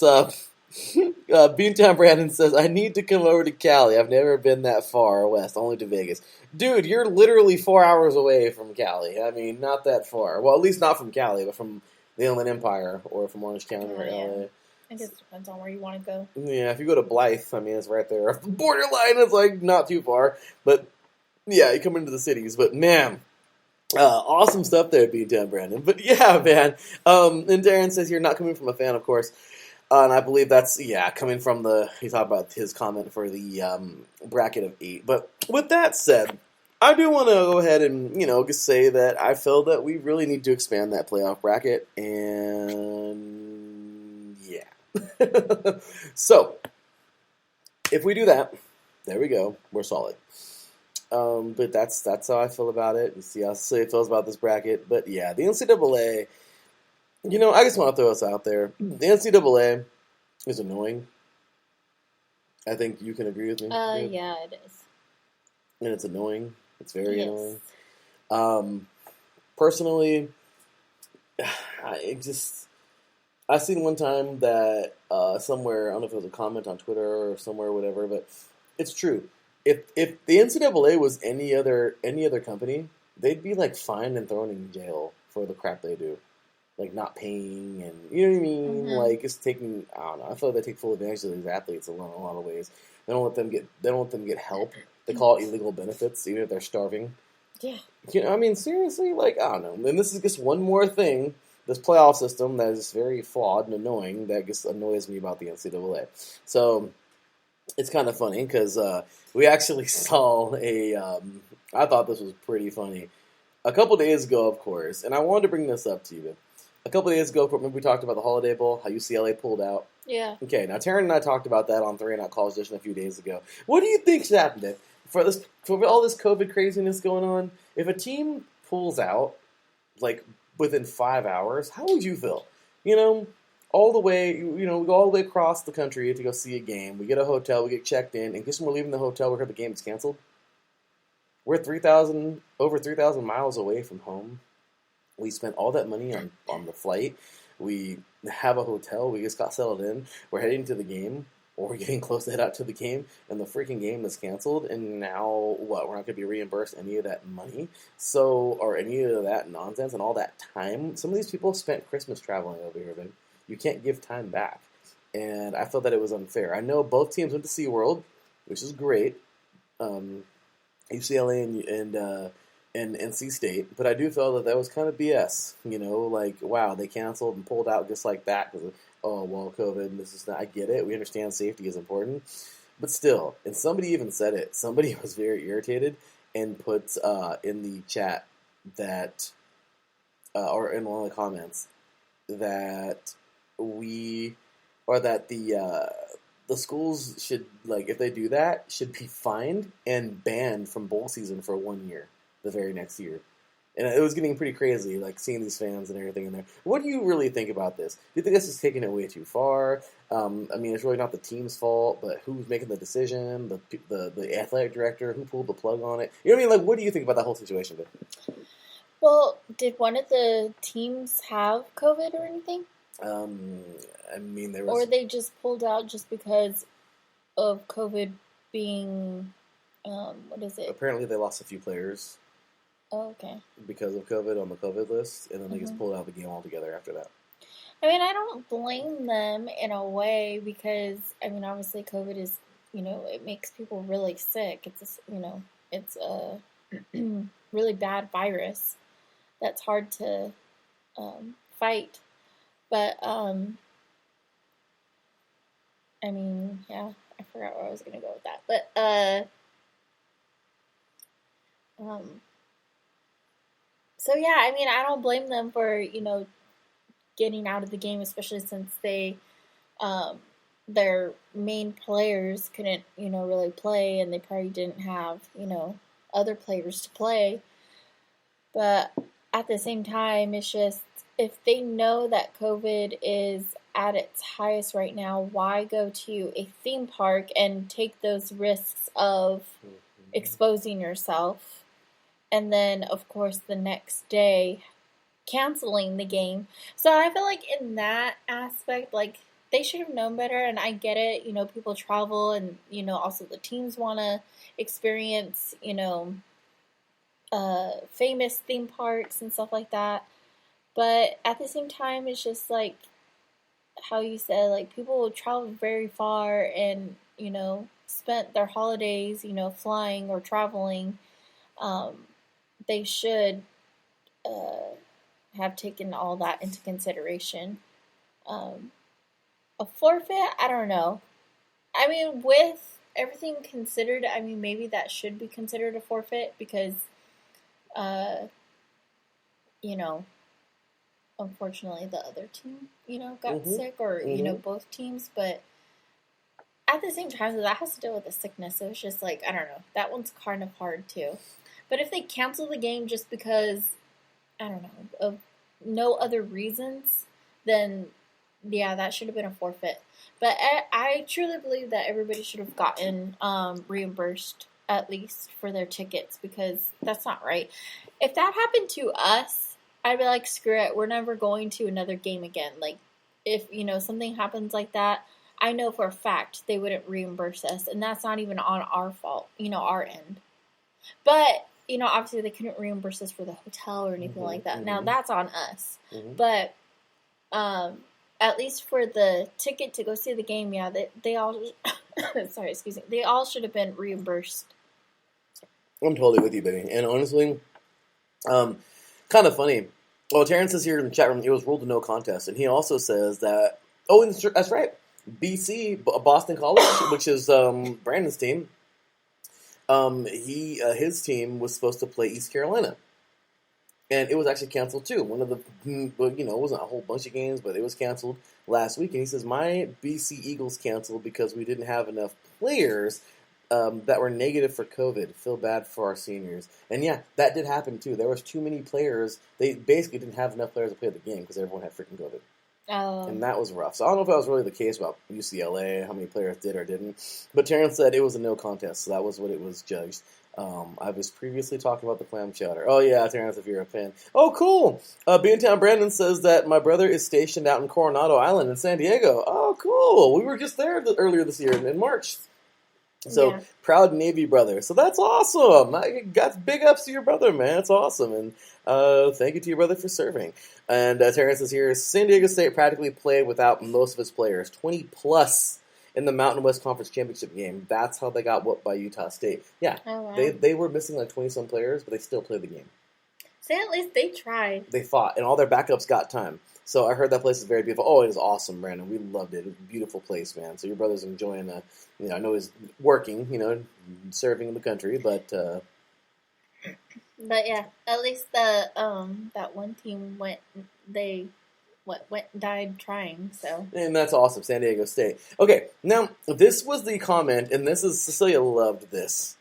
[SPEAKER 1] Beantown Brandon says, I need to come over to Cali. I've never been that far west, only to Vegas. Dude, you're literally 4 hours away from Cali. I mean, not that far. Well, at least not from Cali, but from the Inland Empire or from Orange County or LA.
[SPEAKER 2] I guess it depends on where you want to go.
[SPEAKER 1] Yeah, if you go to Blythe, I mean, it's right there. Borderline, it's like not too far. But yeah, you come into the cities. But man, awesome stuff there, Beantown Brandon. But yeah, man. And Darren says you're not coming from a fan, of course. And I believe that's, coming from he talked about his comment for the bracket of 8. But with that said, I do want to go ahead and, just say that I feel that we really need to expand that playoff bracket. And, yeah. So, if we do that, there we go. We're solid. But that's how I feel about it. You see how Cecilia feels about this bracket. But, yeah, the NCAA... I just want to throw this out there. The NCAA is annoying. I think you can agree with me.
[SPEAKER 2] Yeah, it is.
[SPEAKER 1] And it's annoying. It's very annoying. Personally, I seen one time that somewhere, I don't know if it was a comment on Twitter or somewhere, whatever, but it's true. If the NCAA was any other company, they'd be like fined and thrown in jail for the crap they do. Like not paying, and you know what I mean. Mm-hmm. Like it's taking. I don't know. I feel like they take full advantage of these athletes in a lot of ways. They don't let them get help. They call it illegal benefits, even if they're starving.
[SPEAKER 2] Yeah.
[SPEAKER 1] I mean, seriously, like, I don't know. And this is just one more thing, this playoff system that is very flawed and annoying, that just annoys me about the NCAA. So, it's kind of funny because we actually saw I thought this was pretty funny. A couple days ago, of course, and I wanted to bring this up to you. A couple days ago, remember we talked about the Holiday Bowl, how UCLA pulled out?
[SPEAKER 2] Yeah.
[SPEAKER 1] Okay, now Taryn and I talked about that on 3 and Out College Edition a few days ago. What do you think should happen then? For all this COVID craziness going on? If a team pulls out, like, within 5 hours, how would you feel? You know, all the way, we go all the way across the country to go see a game. We get a hotel, we get checked in, and just when we're leaving the hotel, we heard the game is canceled. We're over 3,000 miles away from home. We spent all that money on the flight. We have a hotel. We just got settled in. We're heading to the game, or we're getting close to head out to the game, and the freaking game is canceled. And now, what? We're not going to be reimbursed any of that money, or any of that nonsense and all that time. Some of these people spent Christmas traveling over here, man. You can't give time back, and I felt that it was unfair. I know both teams went to SeaWorld, which is great. UCLA and NC State, but I do feel that was kind of BS. Like, wow, they canceled and pulled out just like that because COVID, and this is not. I get it. We understand safety is important, but still, and somebody even said it. Somebody was very irritated and put in the chat that, or in one of the comments, that the schools should, like, if they do that, should be fined and banned from bowl season for 1 year, the very next year. And it was getting pretty crazy, like, seeing these fans and everything in there. What do you really think about this? Do you think this is taking it way too far? I mean, it's really not the team's fault, but who's making the decision? The athletic director, who pulled the plug on it? You know what I mean? Like, what do you think about that whole situation?
[SPEAKER 2] Well, did one of the teams have COVID or anything?
[SPEAKER 1] I mean, there was...
[SPEAKER 2] Or they just pulled out just because of COVID being, what is it?
[SPEAKER 1] Apparently they lost a few players.
[SPEAKER 2] Oh, okay.
[SPEAKER 1] Because of COVID on the COVID list, and then they just pulled out of the game altogether after that.
[SPEAKER 2] I mean, I don't blame them in a way because, I mean, obviously COVID is, it makes people really sick. It's a really bad virus that's hard to fight. But, I mean, yeah, I forgot where I was going to go with that. But, so yeah, I mean, I don't blame them for, getting out of the game, especially since their main players couldn't, really play, and they probably didn't have, other players to play. But at the same time, it's just, if they know that COVID is at its highest right now, why go to a theme park and take those risks of exposing yourself? And then, of course, the next day, canceling the game. So I feel like in that aspect, like, they should have known better, and I get it. People travel, and, also the teams want to experience, famous theme parks and stuff like that. But at the same time, it's just like how you said, like, people will travel very far and, spent their holidays, flying or traveling. They should have taken all that into consideration. A forfeit, I don't know. I mean, with everything considered, I mean, maybe that should be considered a forfeit because, unfortunately the other team, got sick or, both teams. But at the same time, that has to deal with the sickness. So it's just like, I don't know. That one's kind of hard too. But if they cancel the game just because, I don't know, of no other reasons, then yeah, that should have been a forfeit. But I truly believe that everybody should have gotten reimbursed at least for their tickets because that's not right. If that happened to us, I'd be like, screw it, we're never going to another game again. Like, if, something happens like that, I know for a fact they wouldn't reimburse us, and that's not even on our fault, our end. But, obviously they couldn't reimburse us for the hotel or anything like that. Now, that's on us. But, at least for the ticket to go see the game, yeah, they all, they all should have been reimbursed.
[SPEAKER 1] I'm totally with you, baby. And honestly, kind of funny. Well, Terrence says here in the chat room, it was ruled a no contest. And he also says that, and that's right, BC, Boston College, which is Brandon's team, his team was supposed to play East Carolina. And it was actually canceled too. One of the, it wasn't a whole bunch of games, but it was canceled last week. And he says, my BC Eagles canceled because we didn't have enough players that were negative for COVID. Feel bad for our seniors. And yeah, that did happen too. There was too many players. They basically didn't have enough players to play the game because everyone had freaking COVID. And that was rough. So I don't know if that was really the case about UCLA, how many players did or didn't. But Terrence said it was a no contest, so that was what it was judged. I was previously talking about the clam chowder. Oh, yeah, Terrence, if you're a fan. Oh, cool. Beantown Brandon says that my brother is stationed out in Coronado Island in San Diego. Oh, cool. We were just there earlier this year in March. So, proud Navy brother. So that's awesome. I got big ups to your brother, man. That's awesome. And thank you to your brother for serving. And Terrence is here. San Diego State practically played without most of its players. 20-plus in the Mountain West Conference Championship game. That's how they got whooped by Utah State. Yeah, they were missing like 20-some players, but they still played the game.
[SPEAKER 2] So at least they tried.
[SPEAKER 1] They fought, and all their backups got time. So I heard that place is very beautiful. Oh, it is awesome, Brandon. We loved it. It was a beautiful place, man. So your brother's enjoying, I know he's working, serving in the country, but...
[SPEAKER 2] But yeah, at least the that one team died trying, so.
[SPEAKER 1] And that's awesome, San Diego State. Okay, now, this was the comment, and Cecilia loved this.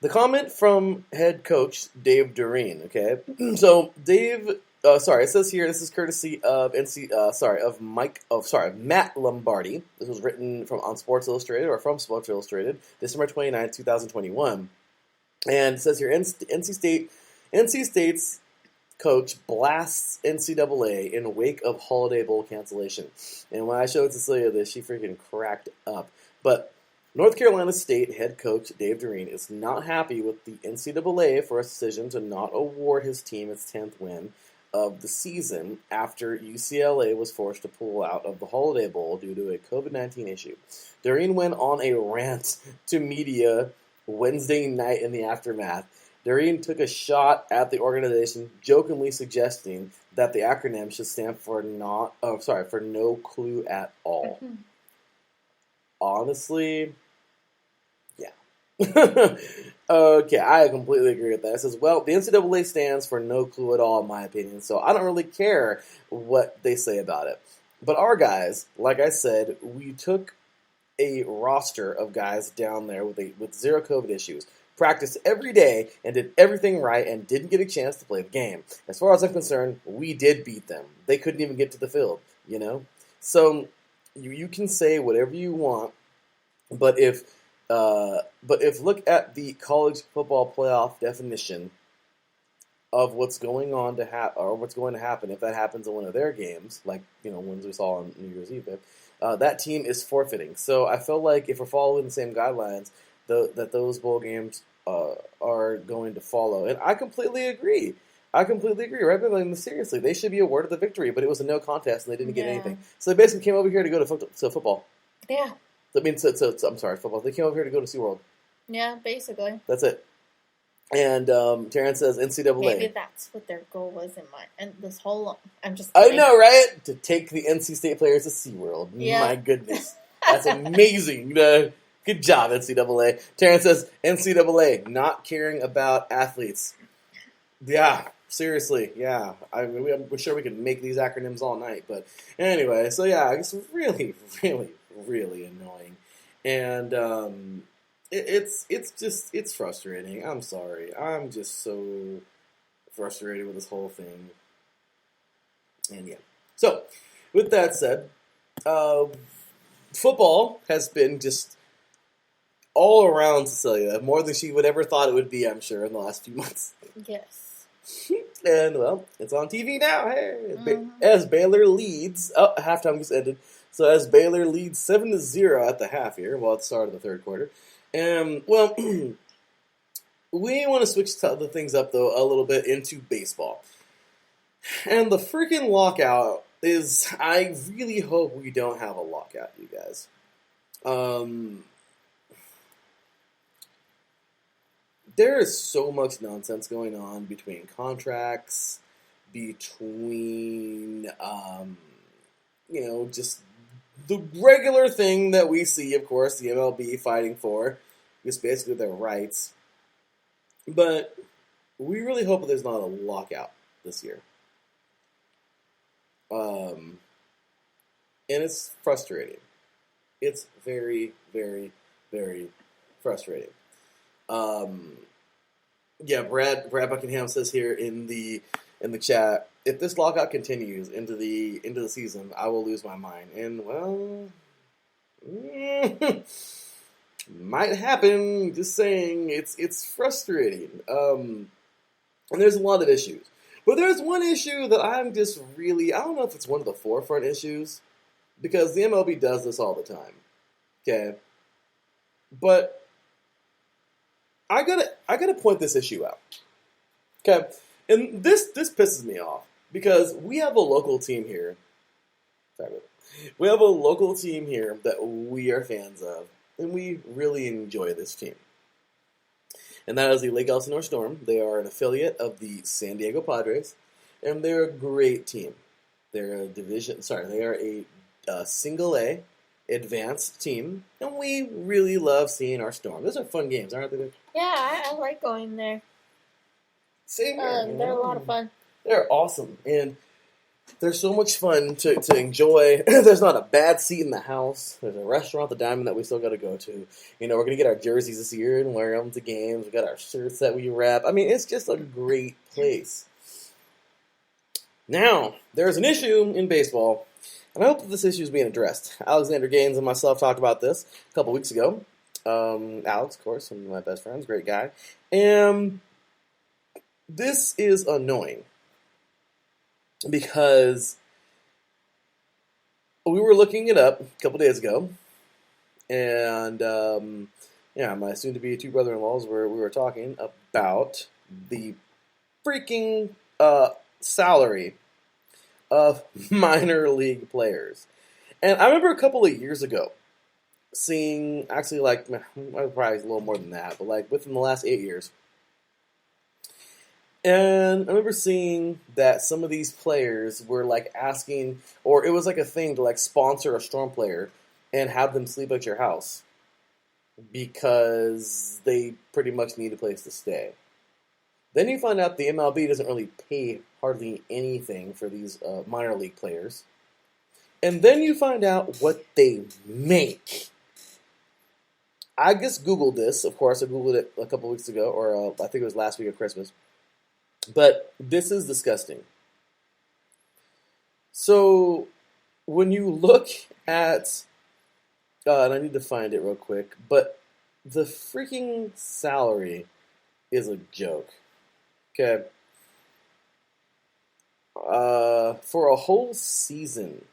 [SPEAKER 1] The comment from head coach Dave Doreen, okay? So, Dave... it says here, this is courtesy of Matt Lombardi. This was written from Sports Illustrated, December 29, 2021. And it says here, NC State's coach blasts NCAA in wake of Holiday Bowl cancellation. And when I showed Cecilia this, she freaking cracked up. But North Carolina State head coach Dave Doreen is not happy with the NCAA for its decision to not award his team its 10th win of the season after UCLA was forced to pull out of the Holiday Bowl due to a COVID-19 issue. Doreen went on a rant to media Wednesday night in the aftermath. Doreen took a shot at the organization, jokingly suggesting that the acronym should stand for no clue at all. Mm-hmm. Honestly, yeah. Okay, I completely agree with that. It says, well, the NCAA stands for no clue at all, in my opinion, so I don't really care what they say about it. But our guys, like I said, we took a roster of guys down there with zero COVID issues, practiced every day, and did everything right, and didn't get a chance to play the game. As far as I'm concerned, we did beat them. They couldn't even get to the field, So you can say whatever you want, but if look at the college football playoff definition of what's going on what's going to happen if that happens in one of their games, like ones we saw on New Year's Eve, that team is forfeiting. So I feel like if we're following the same guidelines, that those bowl games are going to follow, and I completely agree. Right? But I mean, seriously, they should be awarded the victory, but it was a no contest, and they didn't get anything. So they basically came over here to go to football.
[SPEAKER 2] Yeah.
[SPEAKER 1] I mean, I'm sorry, football. They came over here to go to SeaWorld.
[SPEAKER 2] Yeah, basically.
[SPEAKER 1] That's it. And Terrence says NCAA.
[SPEAKER 2] Maybe that's what their goal was in mind. And this whole, I'm just
[SPEAKER 1] kidding. I know, right? To take the NC State players to SeaWorld.
[SPEAKER 2] Yeah.
[SPEAKER 1] My goodness. That's amazing. Good job, NCAA. Terrence says NCAA, not caring about athletes. Yeah, seriously. Yeah. We're sure we could make these acronyms all night. But anyway, so yeah, it's really, really, really annoying. And it's frustrating. I'm sorry. I'm just so frustrated with this whole thing. And yeah. So, with that said, football has been just all around Cecilia, more than she would ever thought it would be, I'm sure, in the last few months.
[SPEAKER 2] Yes.
[SPEAKER 1] And, well, it's on TV now. Hey, as Baylor leads, halftime just ended. So as Baylor leads 7-0 at the half here, at the start of the third quarter. And, well, we want to switch the things up, though, a little bit into baseball. And the freaking lockout is, I really hope we don't have a lockout, you guys. there is so much nonsense going on between contracts, between, just the regular thing that we see, of course, the MLB fighting for, just basically their rights. But we really hope that there's not a lockout this year. And it's frustrating. It's very, very, very frustrating. Brad Buckingham says here in the chat, if this lockout continues into the season, I will lose my mind. And well, might happen. Just saying, it's frustrating. And there's a lot of issues. But there's one issue that I'm just really, I don't know if it's one of the forefront issues, because the MLB does this all the time. Okay? But I gotta point this issue out. Okay? And this pisses me off, because we have a local team here. We have a local team here that we are fans of, and we really enjoy this team. And that is the Lake Elsinore Storm. They are an affiliate of the San Diego Padres, and they're a great team. They're they are a single A advanced team, and we really love seeing our Storm. Those are fun games, aren't they?
[SPEAKER 2] Yeah, I like going there.
[SPEAKER 1] Same here.
[SPEAKER 2] They're a lot of fun.
[SPEAKER 1] They're awesome, and they're so much fun to enjoy. There's not a bad seat in the house. There's a restaurant, the Diamond, that we still got to go to. We're going to get our jerseys this year and wear them to games. We got our shirts that we wrap. I mean, it's just a great place. Now, there's an issue in baseball, and I hope that this issue is being addressed. Alexander Gaines and myself talked about this a couple weeks ago. Alex, of course, one of my best friends, great guy. And this is annoying, because we were looking it up a couple days ago, and my soon-to-be two brother-in-laws we were talking about the freaking salary of minor league players. And I remember a couple of years ago seeing, actually, probably a little more than that, but within the last 8 years. And I remember seeing that some of these players were asking, or it was a thing to sponsor a Storm player and have them sleep at your house because they pretty much need a place to stay. Then you find out the MLB doesn't really pay hardly anything for these minor league players. And then you find out what they make. I just Googled this. Of course, I Googled it a couple weeks ago, or I think it was last week of Christmas. But this is disgusting. So, when you look at, and I need to find it real quick, but the freaking salary is a joke. Okay. For a whole season,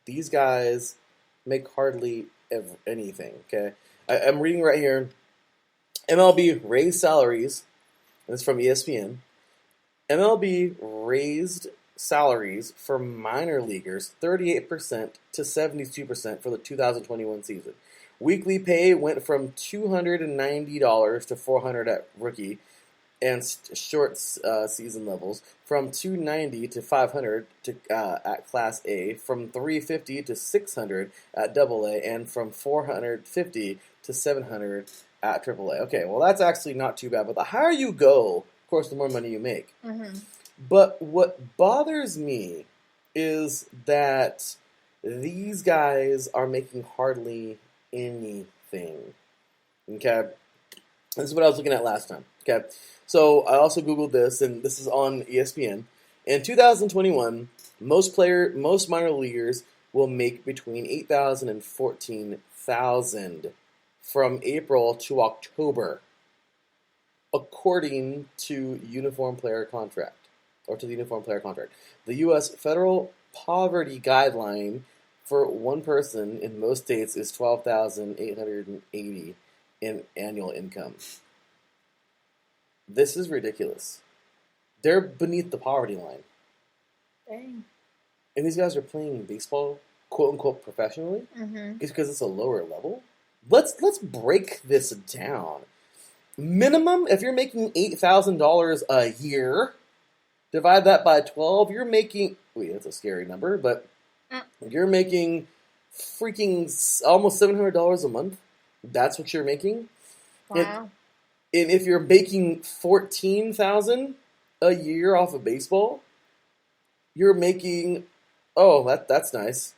[SPEAKER 1] these guys make hardly anything. Okay. I'm reading right here. MLB raised salaries. And it's from ESPN. MLB raised salaries for minor leaguers 38% to 72% for the 2021 season. Weekly pay went from $290 to $400 at rookie and short season levels, from $290 to $500 at Class A, from $350 to $600 at Double A, and from $450 to $700 at Triple A. Okay, well that's actually not too bad, but the higher you go, of course, the more money you make. Mm-hmm. But what bothers me is that these guys are making hardly anything. Okay? This is what I was looking at last time. Okay? So I also Googled this, and this is on ESPN. In 2021, most minor leaguers will make between $8,000 and $14,000 from April to October, according to Uniform Player Contract, or to the Uniform Player Contract. The U.S. Federal Poverty Guideline for one person in most states is $12,880 in annual income. This is ridiculous. They're beneath the poverty line.
[SPEAKER 2] Dang.
[SPEAKER 1] And these guys are playing baseball, quote unquote, professionally,
[SPEAKER 2] mm-hmm.
[SPEAKER 1] because it's a lower level. Let's break this down. minimum, if you're making $8,000 a year, divide that by 12, you're making, wait, that's a scary number, but you're making freaking almost $700 a month. That's what you're making.
[SPEAKER 2] Wow.
[SPEAKER 1] And if you're making $14,000 a year off of baseball, you're making, that's nice,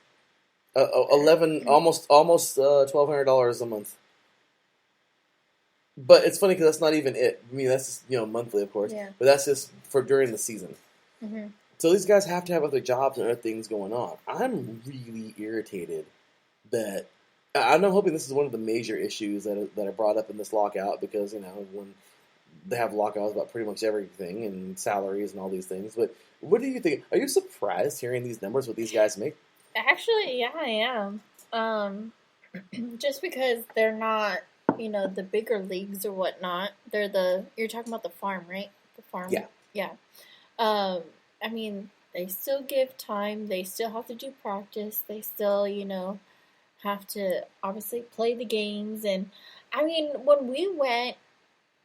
[SPEAKER 1] 11, almost $1,200 a month. But it's funny because that's not even it. I mean, that's just, monthly, of course.
[SPEAKER 2] Yeah.
[SPEAKER 1] But that's just for during the season.
[SPEAKER 2] Mm-hmm.
[SPEAKER 1] So these guys have to have other jobs and other things going on. I'm really irritated that I'm hoping this is one of the major issues that are brought up in this lockout because, when they have lockouts about pretty much everything and salaries and all these things. But what do you think? Are you surprised hearing these numbers, what these guys make?
[SPEAKER 2] Actually, yeah, I am. Just because they're not, the bigger leagues or whatnot. You're talking about the farm, right? The farm.
[SPEAKER 1] Yeah.
[SPEAKER 2] Yeah. I mean, they still give time. They still have to do practice. They still, have to obviously play the games. And I mean, when we went,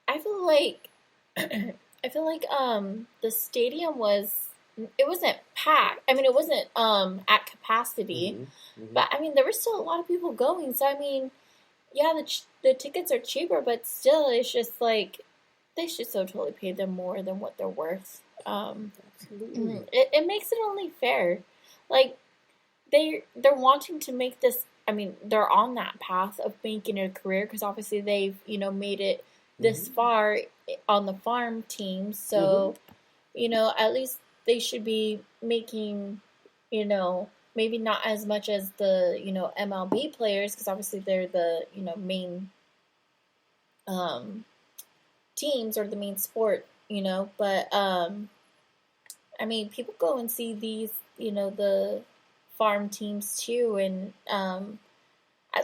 [SPEAKER 2] I feel like the stadium it wasn't packed. I mean, it wasn't at capacity, but I mean, there were still a lot of people going. So I mean, yeah, the tickets are cheaper, but still, it's just like they should so totally pay them more than what they're worth. It makes it only fair. Like they're wanting to make this. I mean, they're on that path of making a career because obviously they've made it this far on the farm team. So at least they should be making maybe not as much as the MLB players because obviously they're the main teams or the main sport. But I mean, people go and see these the farm teams too, and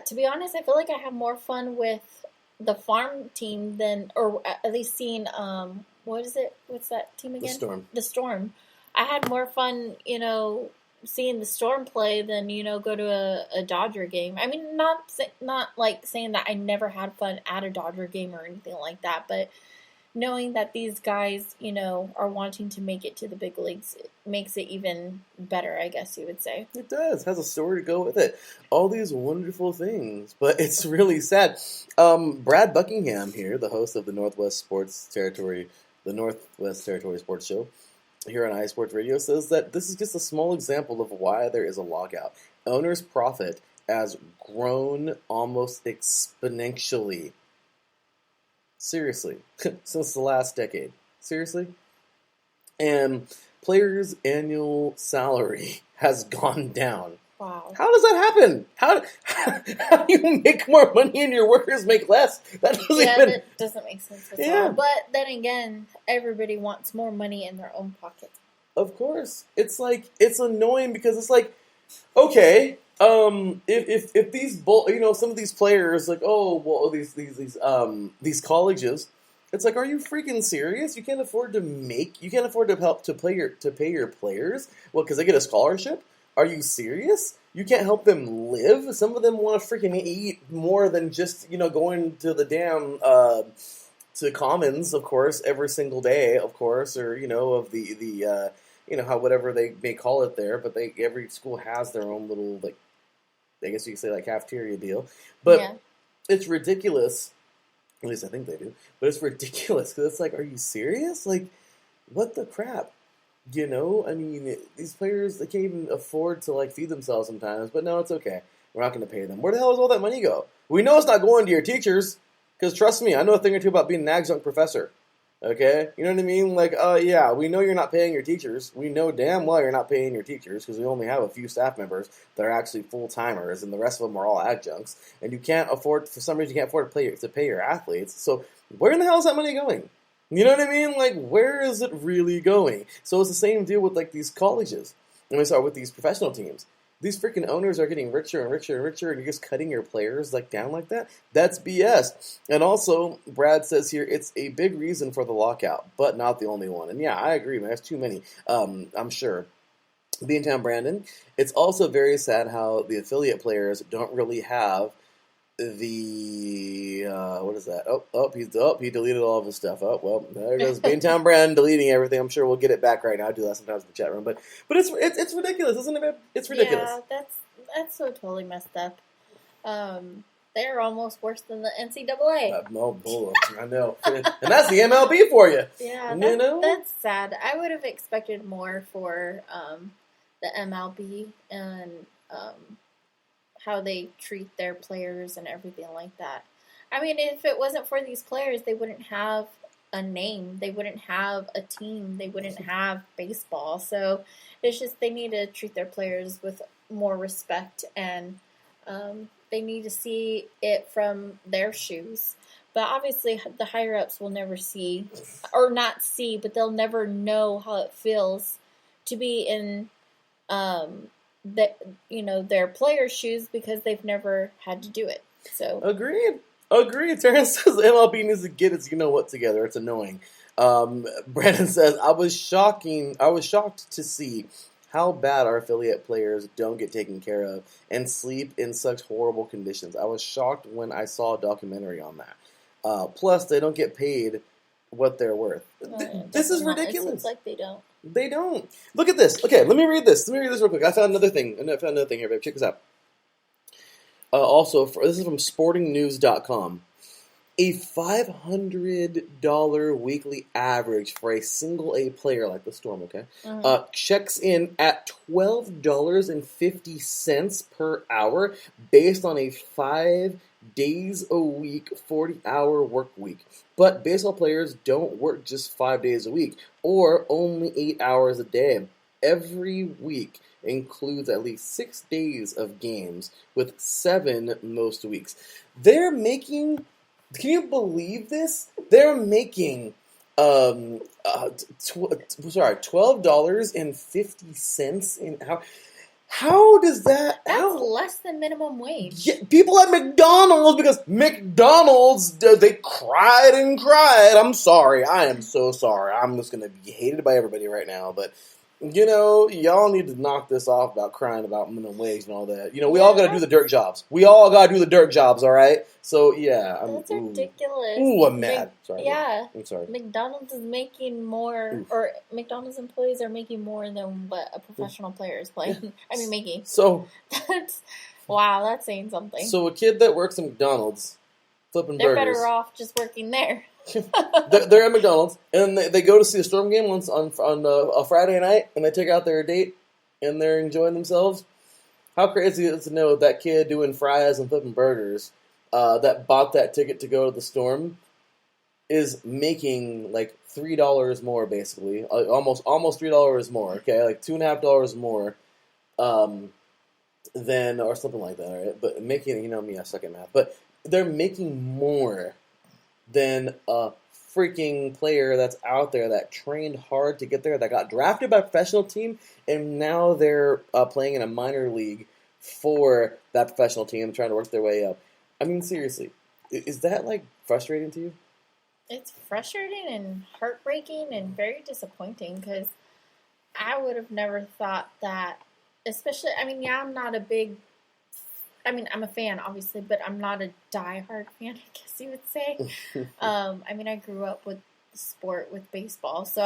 [SPEAKER 2] to be honest, I feel like I have more fun with the farm team than, or at least seeing what's that team again? The Storm. I had more fun seeing the Storm play than go to a Dodger game. I mean, not like saying that I never had fun at a Dodger game or anything like that, but knowing that these guys, are wanting to make it to the big leagues, it makes it even better, I guess you would say.
[SPEAKER 1] It does. Has a story to go with it. All these wonderful things. But it's really sad. Brad Buckingham here, the host of the Northwest Territory Sports Show here on iSports Radio, says that this is just a small example of why there is a lockout. Owners' profit has grown almost exponentially. Seriously, since the last decade. Seriously? And players' annual salary has gone down.
[SPEAKER 2] Wow.
[SPEAKER 1] How does that happen? How do you make more money and your workers make less? That
[SPEAKER 2] doesn't make sense at all. But then again, everybody wants more money in their own pocket. Of course.
[SPEAKER 1] It's like, it's annoying because it's like, okay, if these some of these players like these colleges, it's like, are you freaking serious? You can't afford to help to pay your players? Well, because they get a scholarship. Are you serious? You can't help them live. Some of them want to freaking eat more than just going to the damn to Commons, of course, every single day, of course, or of the how whatever they may call it there, but every school has their own little, like, I guess you could say, like, cafeteria deal. But It's ridiculous. At least I think they do. But it's ridiculous because it's like, are you serious? Like, what the crap? I mean, these players, they can't even afford to, like, feed themselves sometimes. But no, it's okay. We're not going to pay them. Where the hell does all that money go? We know it's not going to your teachers. Because trust me, I know a thing or two about being an adjunct professor. Okay? You know what I mean? Like, yeah, we know you're not paying your teachers. We know damn well you're not paying your teachers because we only have a few staff members that are actually full-timers and the rest of them are all adjuncts. And you can't afford, for some reason, you can't afford to pay your athletes. So where in the hell is that money going? You know what I mean? Like, where is it really going? So it's the same deal with, like, these colleges. And we start with these professional teams. These freaking owners are getting richer and richer and richer, and you're just cutting your players like down like that? That's BS. And also, Brad says here, it's a big reason for the lockout, but not the only one. And yeah, I agree, man. There's too many, I'm sure. Beantown Brandon, it's also very sad how the affiliate players don't really have what is that? He deleted all of his stuff. Oh, well, there goes Beantown Brand deleting everything. I'm sure we'll get it back right now. I do that sometimes in the chat room, but it's ridiculous, isn't it? It's ridiculous.
[SPEAKER 2] Yeah, that's so totally messed up. They're almost worse than the NCAA.
[SPEAKER 1] No bullets, I know, and that's the MLB for you.
[SPEAKER 2] Yeah,
[SPEAKER 1] you know?
[SPEAKER 2] That's sad. I would have expected more for the MLB and how they treat their players and everything like that. I mean, if it wasn't for these players, they wouldn't have a name. They wouldn't have a team. They wouldn't have baseball. So it's just they need to treat their players with more respect, and they need to see it from their shoes. But obviously, the higher-ups will never see, or not see, but they'll never know how it feels to be in their players' shoes because they've never had to do it. So
[SPEAKER 1] Agreed. Terrence says MLB needs to get its you-know-what together. It's annoying. Brandon says, I was shocked to see how bad our affiliate players don't get taken care of and sleep in such horrible conditions. I was shocked when I saw a documentary on that. Plus, they don't get paid what they're worth. This is ridiculous.
[SPEAKER 2] It seems like they don't.
[SPEAKER 1] They don't. Look at this. Okay, let me read this. Real quick. I found another thing. Here, babe. Check this out. This is from sportingnews.com. A $500 weekly average for a single A player like the Storm, okay, checks in at $12.50 per hour based on a 5 days a week, 40-hour work week. But baseball players don't work just 5 days a week or only 8 hours a day. Every week includes at least 6 days of games, with 7 most weeks. They're making... Can you believe this? They're making $12.50 an hour. How does that?
[SPEAKER 2] That's less than minimum wage.
[SPEAKER 1] Yeah, people at McDonald's, because McDonald's, they cried and cried. I'm sorry. I am so sorry. I'm just gonna be hated by everybody right now, but. Y'all need to knock this off about crying about minimum wage and all that. We all got to do the dirt jobs. All right? So, yeah.
[SPEAKER 2] That's ridiculous.
[SPEAKER 1] Ooh, I'm mad. Sorry.
[SPEAKER 2] Yeah.
[SPEAKER 1] I'm sorry.
[SPEAKER 2] McDonald's is making more, or McDonald's employees are making more than what a professional player is making.
[SPEAKER 1] So.
[SPEAKER 2] Wow, that's saying something.
[SPEAKER 1] So, a kid that works at McDonald's, flipping burgers.
[SPEAKER 2] They're better off just working there.
[SPEAKER 1] They're at McDonald's, and they go to see a Storm game on a Friday night, and they take out their date, and they're enjoying themselves. How crazy is it to know that kid doing fries and flipping burgers that bought that ticket to go to the Storm is making like $3 more, basically, almost $3 more. Okay, like $2.50 more than, or something like that. Right, but making, me, I suck at math, but they're making more than a freaking player that's out there that trained hard to get there, that got drafted by a professional team, and now they're playing in a minor league for that professional team, trying to work their way up. I mean, seriously, is that, frustrating to you?
[SPEAKER 2] It's frustrating and heartbreaking and very disappointing, because I would have never thought that, especially, I'm not a big... I'm a fan, obviously, but I'm not a diehard fan, I guess you would say. I grew up with the sport, with baseball. So,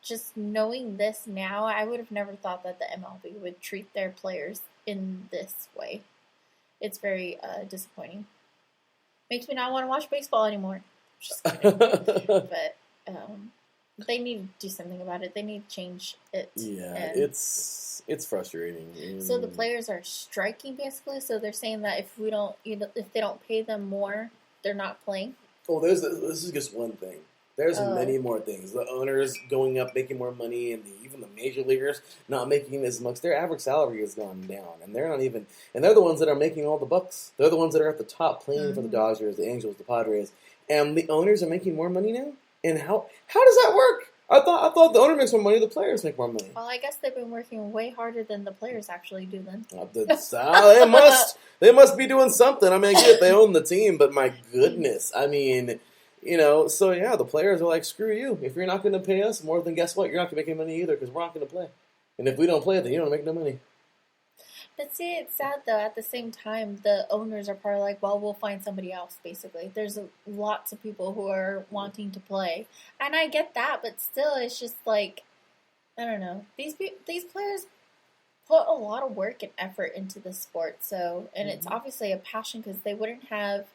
[SPEAKER 2] just knowing this now, I would have never thought that the MLB would treat their players in this way. It's very disappointing. Makes me not want to watch baseball anymore. Just kidding. But they need to do something about it. They need to change it.
[SPEAKER 1] Yeah, it's frustrating.
[SPEAKER 2] So the players are striking, basically. So they're saying that if they don't pay them more, they're not playing.
[SPEAKER 1] Oh, this is just one thing. There's many more things. The owners going up, making more money, and even the major leaguers not making as much. Their average salary has gone down, and they're not even. And they're the ones that are making all the bucks. They're the ones that are at the top, playing for the Dodgers, the Angels, the Padres, and the owners are making more money now. And how does that work? I thought the owner makes more money, the players make more money.
[SPEAKER 2] Well, I guess they've been working way harder than the players actually do then.
[SPEAKER 1] They must be doing something. I get it, they own the team, but my goodness. So yeah, the players are like, screw you. If you're not going to pay us more, then guess what? You're not going to make any money either, because we're not going to play. And if we don't play, then you don't make no money.
[SPEAKER 2] But see, it's sad though. At the same time, the owners are probably like, "Well, we'll find somebody else." Basically, there's lots of people who are wanting to play, and I get that. But still, it's just like, I don't know. These players put a lot of work and effort into the sport. So, and it's obviously a passion because they wouldn't have,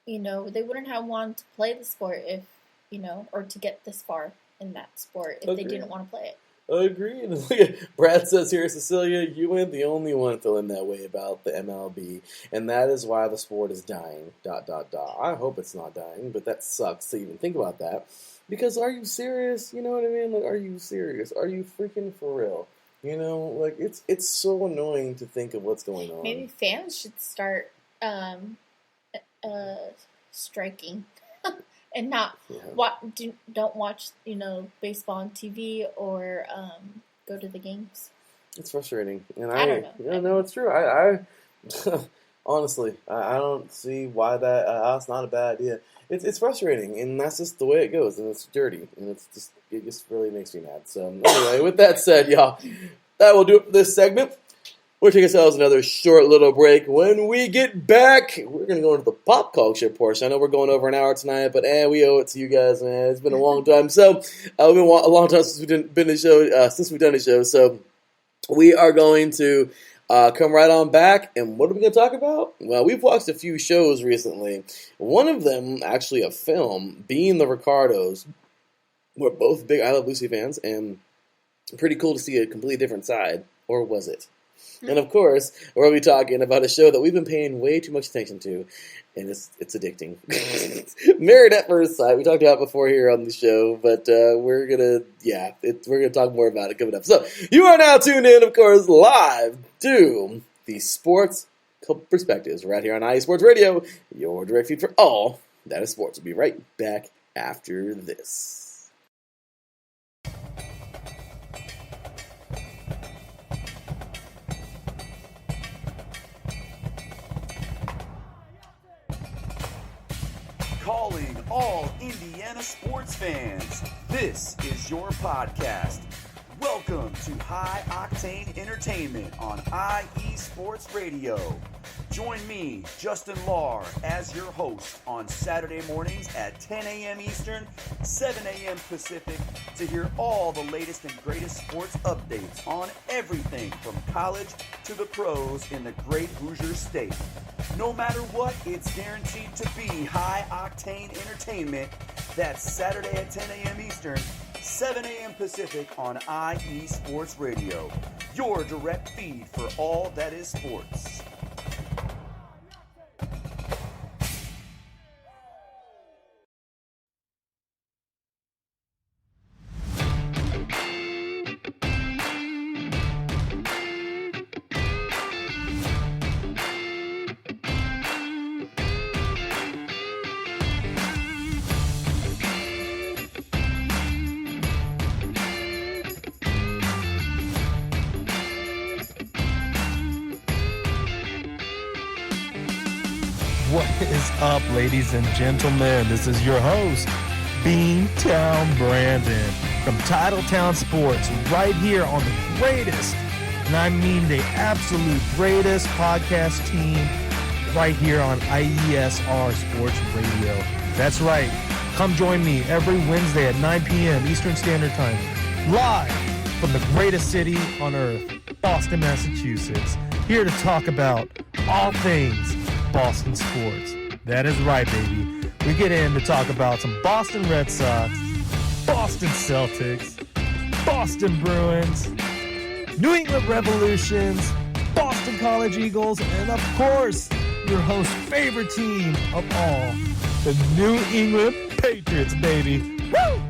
[SPEAKER 2] they wouldn't have wanted to play the sport if, or to get this far in that sport if they didn't want to play it.
[SPEAKER 1] I agree. And look at Brad says here, Cecilia, you ain't the only one feeling that way about the MLB, and that is why the sport is dying. ... I hope it's not dying, but that sucks to even think about that. Because are you serious? You know what I mean? Like, are you serious? Are you freaking for real? Like it's so annoying to think of what's going on.
[SPEAKER 2] Maybe fans should start striking. And not don't watch baseball on TV or go to the games.
[SPEAKER 1] It's frustrating, and
[SPEAKER 2] I don't know.
[SPEAKER 1] Yeah, no, it's true. I honestly, I don't see why that's not a bad idea. It's frustrating, and that's just the way it goes, and it's dirty, and it just really makes me mad. So anyway, with that said, y'all, that will do it for this segment. We'll take ourselves another short little break. When we get back, we're going to go into the pop culture portion. I know we're going over an hour tonight, but we owe it to you guys, man. It's been a long time. So, it's been a long time since we've done a show. So, we are going to come right on back. And what are we going to talk about? Well, we've watched a few shows recently. One of them, actually a film, Being the Ricardos. We're both big I Love Lucy fans, and pretty cool to see a completely different side. Or was it? And of course, we're going to be talking about a show that we've been paying way too much attention to, and it's addicting. Married at First Sight. We talked about it before here on the show, but we're gonna talk more about it coming up. So you are now tuned in, of course, live to the Sports Perspectives right here on IE Sports Radio, your direct feed for all that is sports. We'll be right back after this.
[SPEAKER 6] Calling all Indiana sports fans, this is your podcast. Welcome to High Octane Entertainment on IE Sports Radio. Join me, Justin Lahr, as your host on Saturday mornings at 10 a.m. Eastern, 7 a.m. Pacific to hear all the latest and greatest sports updates on everything from college to the pros in the great Hoosier State. No matter what, it's guaranteed to be high-octane entertainment. That's Saturday at 10 a.m. Eastern, 7 a.m. Pacific on IE Sports Radio, your direct feed for all that is sports.
[SPEAKER 7] What is up, ladies and gentlemen? This is your host, Beantown Brandon from Titletown Sports, right here on the greatest, and I mean the absolute greatest podcast team right here on IESR Sports Radio. That's right. Come join me every Wednesday at 9 p.m. Eastern Standard Time, live from the greatest city on earth, Boston, Massachusetts, here to talk about all things Boston sports. That is right, baby. We get in to talk about some Boston Red Sox, Boston Celtics, Boston Bruins, New England Revolutions, Boston College Eagles, and of course, your host's favorite team of all, the New England Patriots, baby. Woo!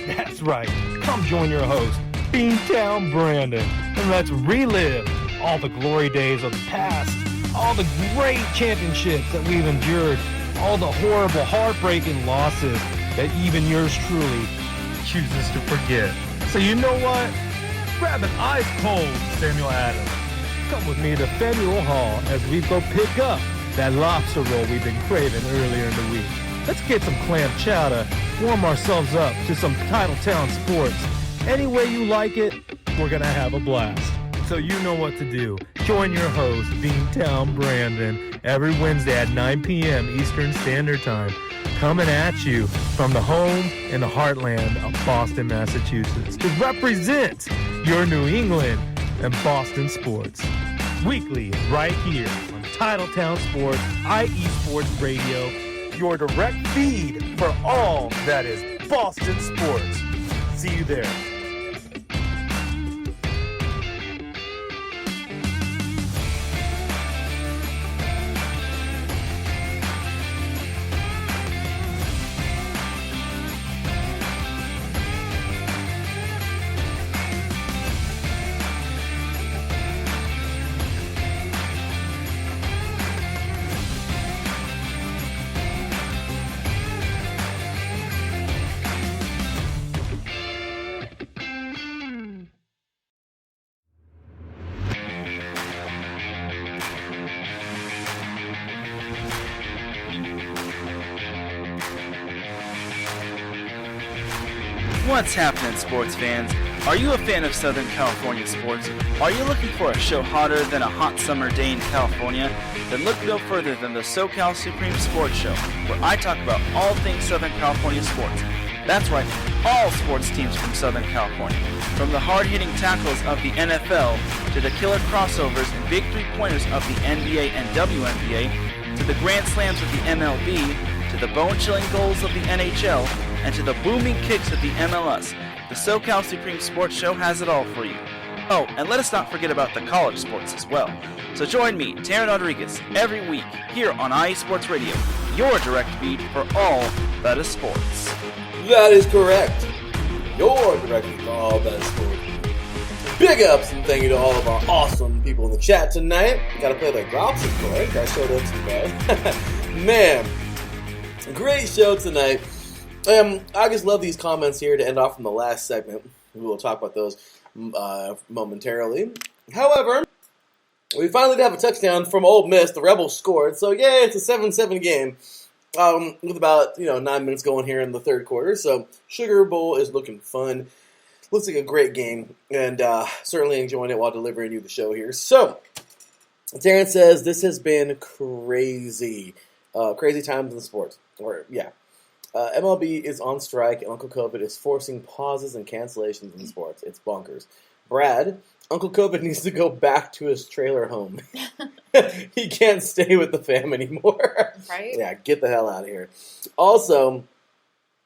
[SPEAKER 7] That's right. Come join your host, Beantown Brandon, and let's relive all the glory days of the past, all the great championships that we've endured, all the horrible, heartbreaking losses that even yours truly chooses to forget. So you know what? Grab an ice-cold Samuel Adams. Come with me to Faneuil Hall as we go pick up that lobster roll we've been craving earlier in the week. Let's get some clam chowder, warm ourselves up to some Titletown Sports. Any way you like it, we're going to have a blast. So you know what to do. Join your host, Beantown Brandon, every Wednesday at 9 p.m. Eastern Standard Time, coming at you from the home and the heartland of Boston, Massachusetts, to represent your New England and Boston sports. Weekly, right here on Titletown Sports, IE Sports Radio, your direct feed for all that is Boston sports. See you there.
[SPEAKER 8] What's happening, sports fans? Are you a fan of Southern California sports? Are you looking for a show hotter than a hot summer day in California? Then look no further than the SoCal Supreme Sports Show, where I talk about all things Southern California sports. That's right, all sports teams from Southern California. From the hard-hitting tackles of the NFL, to the killer crossovers and big three-pointers of the NBA and WNBA, to the grand slams of the MLB, to the bone-chilling goals of the NHL, and to the booming kicks of the MLS, the SoCal Supreme Sports Show has it all for you. Oh, and let us not forget about the college sports as well. So join me, Taryn Rodriguez, every week here on IE Sports Radio, your direct feed for all that is sports.
[SPEAKER 1] That is correct. Your direct feed for all that is sports. Big ups and thank you to all of our awesome people in the chat tonight. Gotta play the drops, of course. I showed up too bad. Man, great show tonight. I just love these comments here to end off from the last segment. We will talk about those momentarily. However, we finally have a touchdown from Ole Miss. The Rebels scored. So, yeah, it's a 7-7 game with about 9 minutes going here in the third quarter. So, Sugar Bowl is looking fun. Looks like a great game. And certainly enjoying it while delivering you the show here. So, Terrence says, this has been crazy. Crazy times in sports. MLB is on strike, and Uncle COVID is forcing pauses and cancellations in sports. It's bonkers. Brad, Uncle COVID needs to go back to his trailer home. He can't stay with the fam anymore.
[SPEAKER 2] Right?
[SPEAKER 1] Yeah, get the hell out of here. Also,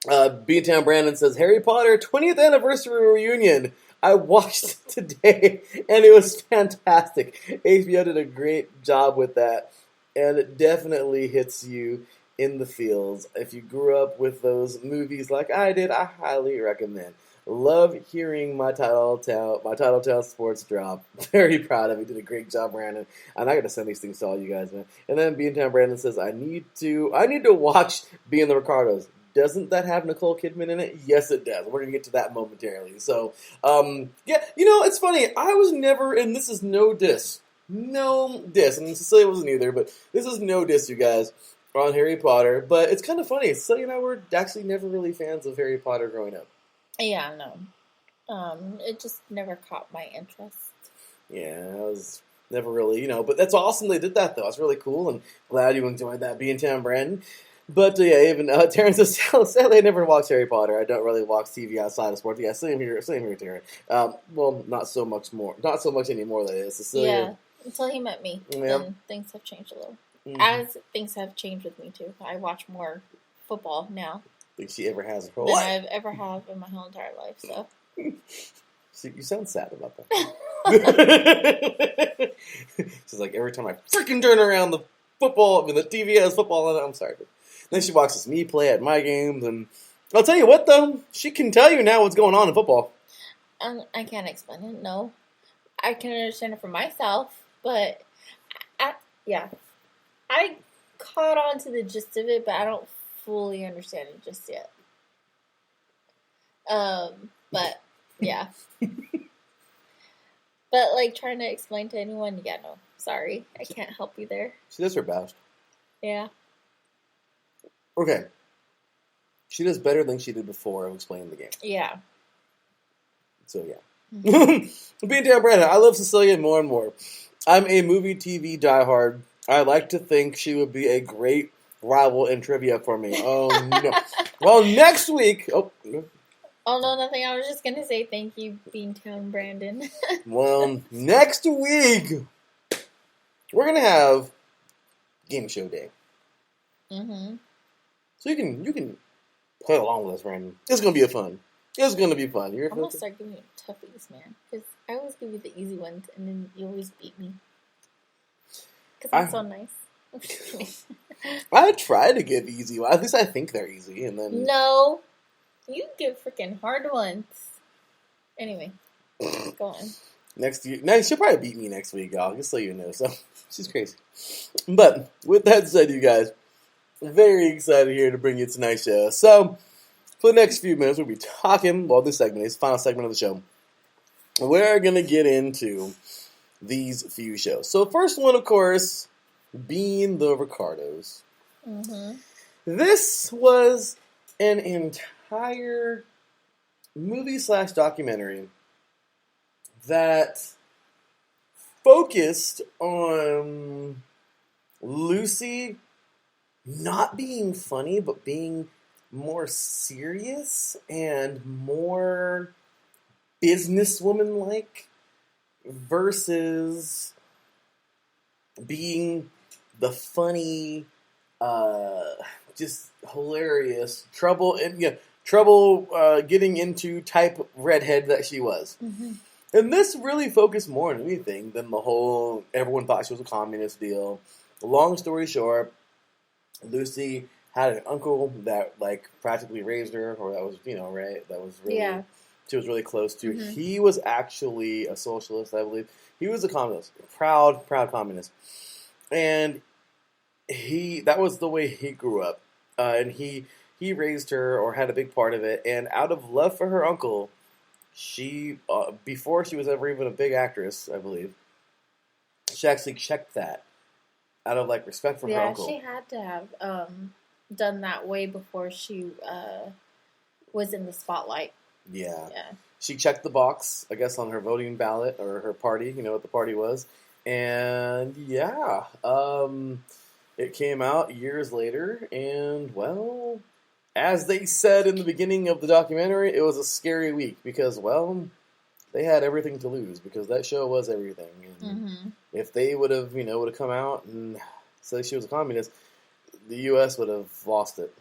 [SPEAKER 1] B-Town Brandon says, Harry Potter 20th anniversary reunion. I watched today, and it was fantastic. HBO did a great job with that, and it definitely hits you in the feels. If you grew up with those movies like I did, I highly recommend. Love hearing my Titletown sports drop. Very proud of you. Did a great job, Brandon. And I got to send these things to all you guys, man. And then Beantown Brandon says, I need to watch Being the Ricardos. Doesn't that have Nicole Kidman in it? Yes, it does. We're going to get to that momentarily. So, it's funny. I was never, and this is no diss. No diss. And Cecilia wasn't either, but this is no diss, you guys, on Harry Potter. But it's kind of funny. Cecilia and I were actually never really fans of Harry Potter growing up.
[SPEAKER 2] Yeah, no. It just never caught my interest.
[SPEAKER 1] Yeah, I was never really, but that's awesome they did that, though. It's really cool, and glad you enjoyed that, Beantown Brandon. But, even Terrence says, sadly, I never watched Harry Potter. I don't really watch TV outside of sports. Yeah, same here, Terrence. Well, not so much anymore, that is. Cecilia.
[SPEAKER 2] Yeah, until he met me.
[SPEAKER 1] Yeah.
[SPEAKER 2] Then things have changed a little. Mm-hmm. As things have changed with me, too. I watch more football now.
[SPEAKER 1] Think she ever has her whole
[SPEAKER 2] than
[SPEAKER 1] life.
[SPEAKER 2] I've ever have in my whole entire life, so.
[SPEAKER 1] See, you sound sad about that. She's like, every time I freaking turn around the TV has football on it, I'm sorry. Then she watches me play at my games, and I'll tell you what, though, she can tell you now what's going on in football.
[SPEAKER 2] I can't explain it, no. I can understand it for myself, but, I caught on to the gist of it, but I don't fully understand it just yet. But, yeah. But, trying to explain to anyone, no. Sorry, I can't help you there.
[SPEAKER 1] She does her best.
[SPEAKER 2] Yeah.
[SPEAKER 1] Okay. She does better than she did before of explaining the game.
[SPEAKER 2] Yeah.
[SPEAKER 1] So, yeah. Being Town Brandon, I love Cecilia more and more. I'm a movie TV diehard. I like to think she would be a great rival in trivia for me. Oh, no. Well, next week... Oh,
[SPEAKER 2] no, nothing. I was just going to say thank you, Beantown Brandon.
[SPEAKER 1] well, next week, we're going to have Game Show Day.
[SPEAKER 2] Mm-hmm.
[SPEAKER 1] So you can play along with us, Brandon. It's going to be fun. It's going to be fun.
[SPEAKER 2] I'm going to start giving you toughies, man. Because I always give you the easy ones, and then you always beat me. Because I'm so nice.
[SPEAKER 1] I try to give easy ones. At least I think they're easy. And then
[SPEAKER 2] No. You give freaking hard ones. Anyway, go on.
[SPEAKER 1] Next year, she'll probably beat me next week, y'all. Just so you know. So she's crazy. But with that said, you guys, very excited here to bring you tonight's show. So for the next few minutes, we'll be talking. Well, this segment is the final segment of the show. We're gonna get into these few shows. So first one, of course, being the Ricardos.
[SPEAKER 2] Mm-hmm.
[SPEAKER 1] This was an entire movie/documentary that focused on Lucy not being funny, but being more serious and more businesswoman-like versus being the funny, just hilarious trouble getting into type redhead that she was.
[SPEAKER 2] Mm-hmm.
[SPEAKER 1] And this really focused more on anything than the whole everyone thought she was a communist deal. Long story short, Lucy had an uncle that practically raised her, or that was right. That was really she was really close to.
[SPEAKER 2] Mm-hmm.
[SPEAKER 1] He was actually a socialist, I believe. He was a communist, proud communist, and that was the way he grew up, and he raised her or had a big part of it, and out of love for her uncle, she before she was ever even a big actress, I believe, she actually checked that out of respect for her uncle.
[SPEAKER 2] Yeah, she had to have done that way before she was in the spotlight.
[SPEAKER 1] Yeah. She checked the box, I guess, on her voting ballot or her party. You know what the party was, and it came out years later, and well, as they said in the beginning of the documentary, it was a scary week because, well, they had everything to lose because that show was everything. And if they would have come out and said she was a communist, the U.S. would have lost it.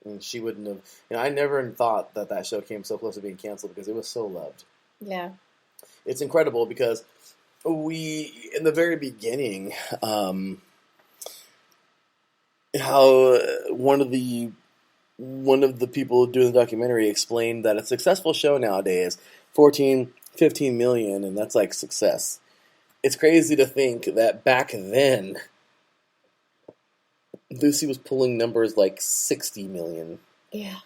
[SPEAKER 1] And she wouldn't have. I never thought that show came so close to being canceled because it was so loved.
[SPEAKER 2] Yeah.
[SPEAKER 1] It's incredible because in the very beginning, how one of the people doing the documentary explained that a successful show nowadays, 14, 15 million, and that's success. It's crazy to think that back then, Lucy was pulling numbers 60 million.
[SPEAKER 2] Yeah.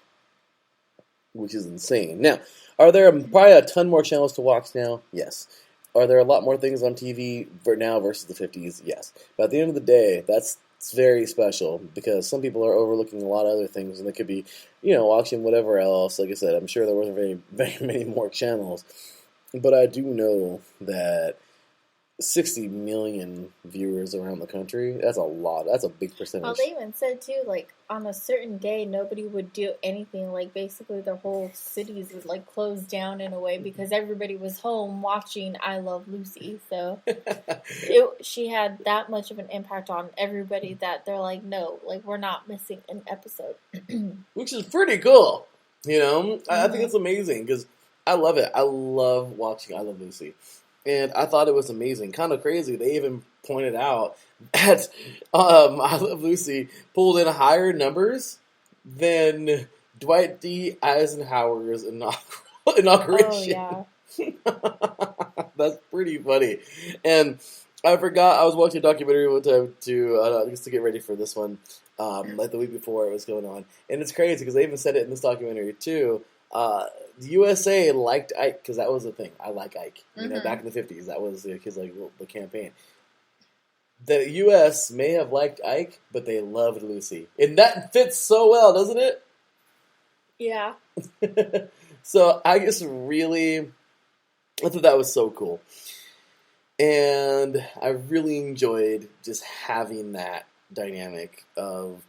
[SPEAKER 1] Which is insane. Now, are there probably a ton more channels to watch now? Yes. Are there a lot more things on TV for now versus the 50s? Yes. But at the end of the day, it's very special because some people are overlooking a lot of other things and they could be, watching whatever else. Like I said, I'm sure there wasn't very, very many more channels. But I do know that 60 million viewers around the country, that's a lot. That's a big percentage.
[SPEAKER 2] Well, they even said, too, on a certain day, nobody would do anything. Basically, their whole cities would, close down in a way because everybody was home watching I Love Lucy. So, she had that much of an impact on everybody that they're no, we're not missing an episode.
[SPEAKER 1] Which is pretty cool. I think it's amazing because I love it. I love watching I Love Lucy. And I thought it was amazing. Kind of crazy. They even pointed out that I Love Lucy pulled in higher numbers than Dwight D. Eisenhower's inauguration.
[SPEAKER 2] Oh, yeah.
[SPEAKER 1] That's pretty funny. And I forgot, I was watching a documentary one time just to get ready for this one, the week before it was going on. And it's crazy because they even said it in this documentary too. The USA liked Ike because that was the thing. I like Ike. Back in the 50s, that was the campaign. The U.S. may have liked Ike, but they loved Lucy, and that fits so well, doesn't it?
[SPEAKER 2] Yeah.
[SPEAKER 1] So I just really I thought that was so cool. And I really enjoyed just having that dynamic of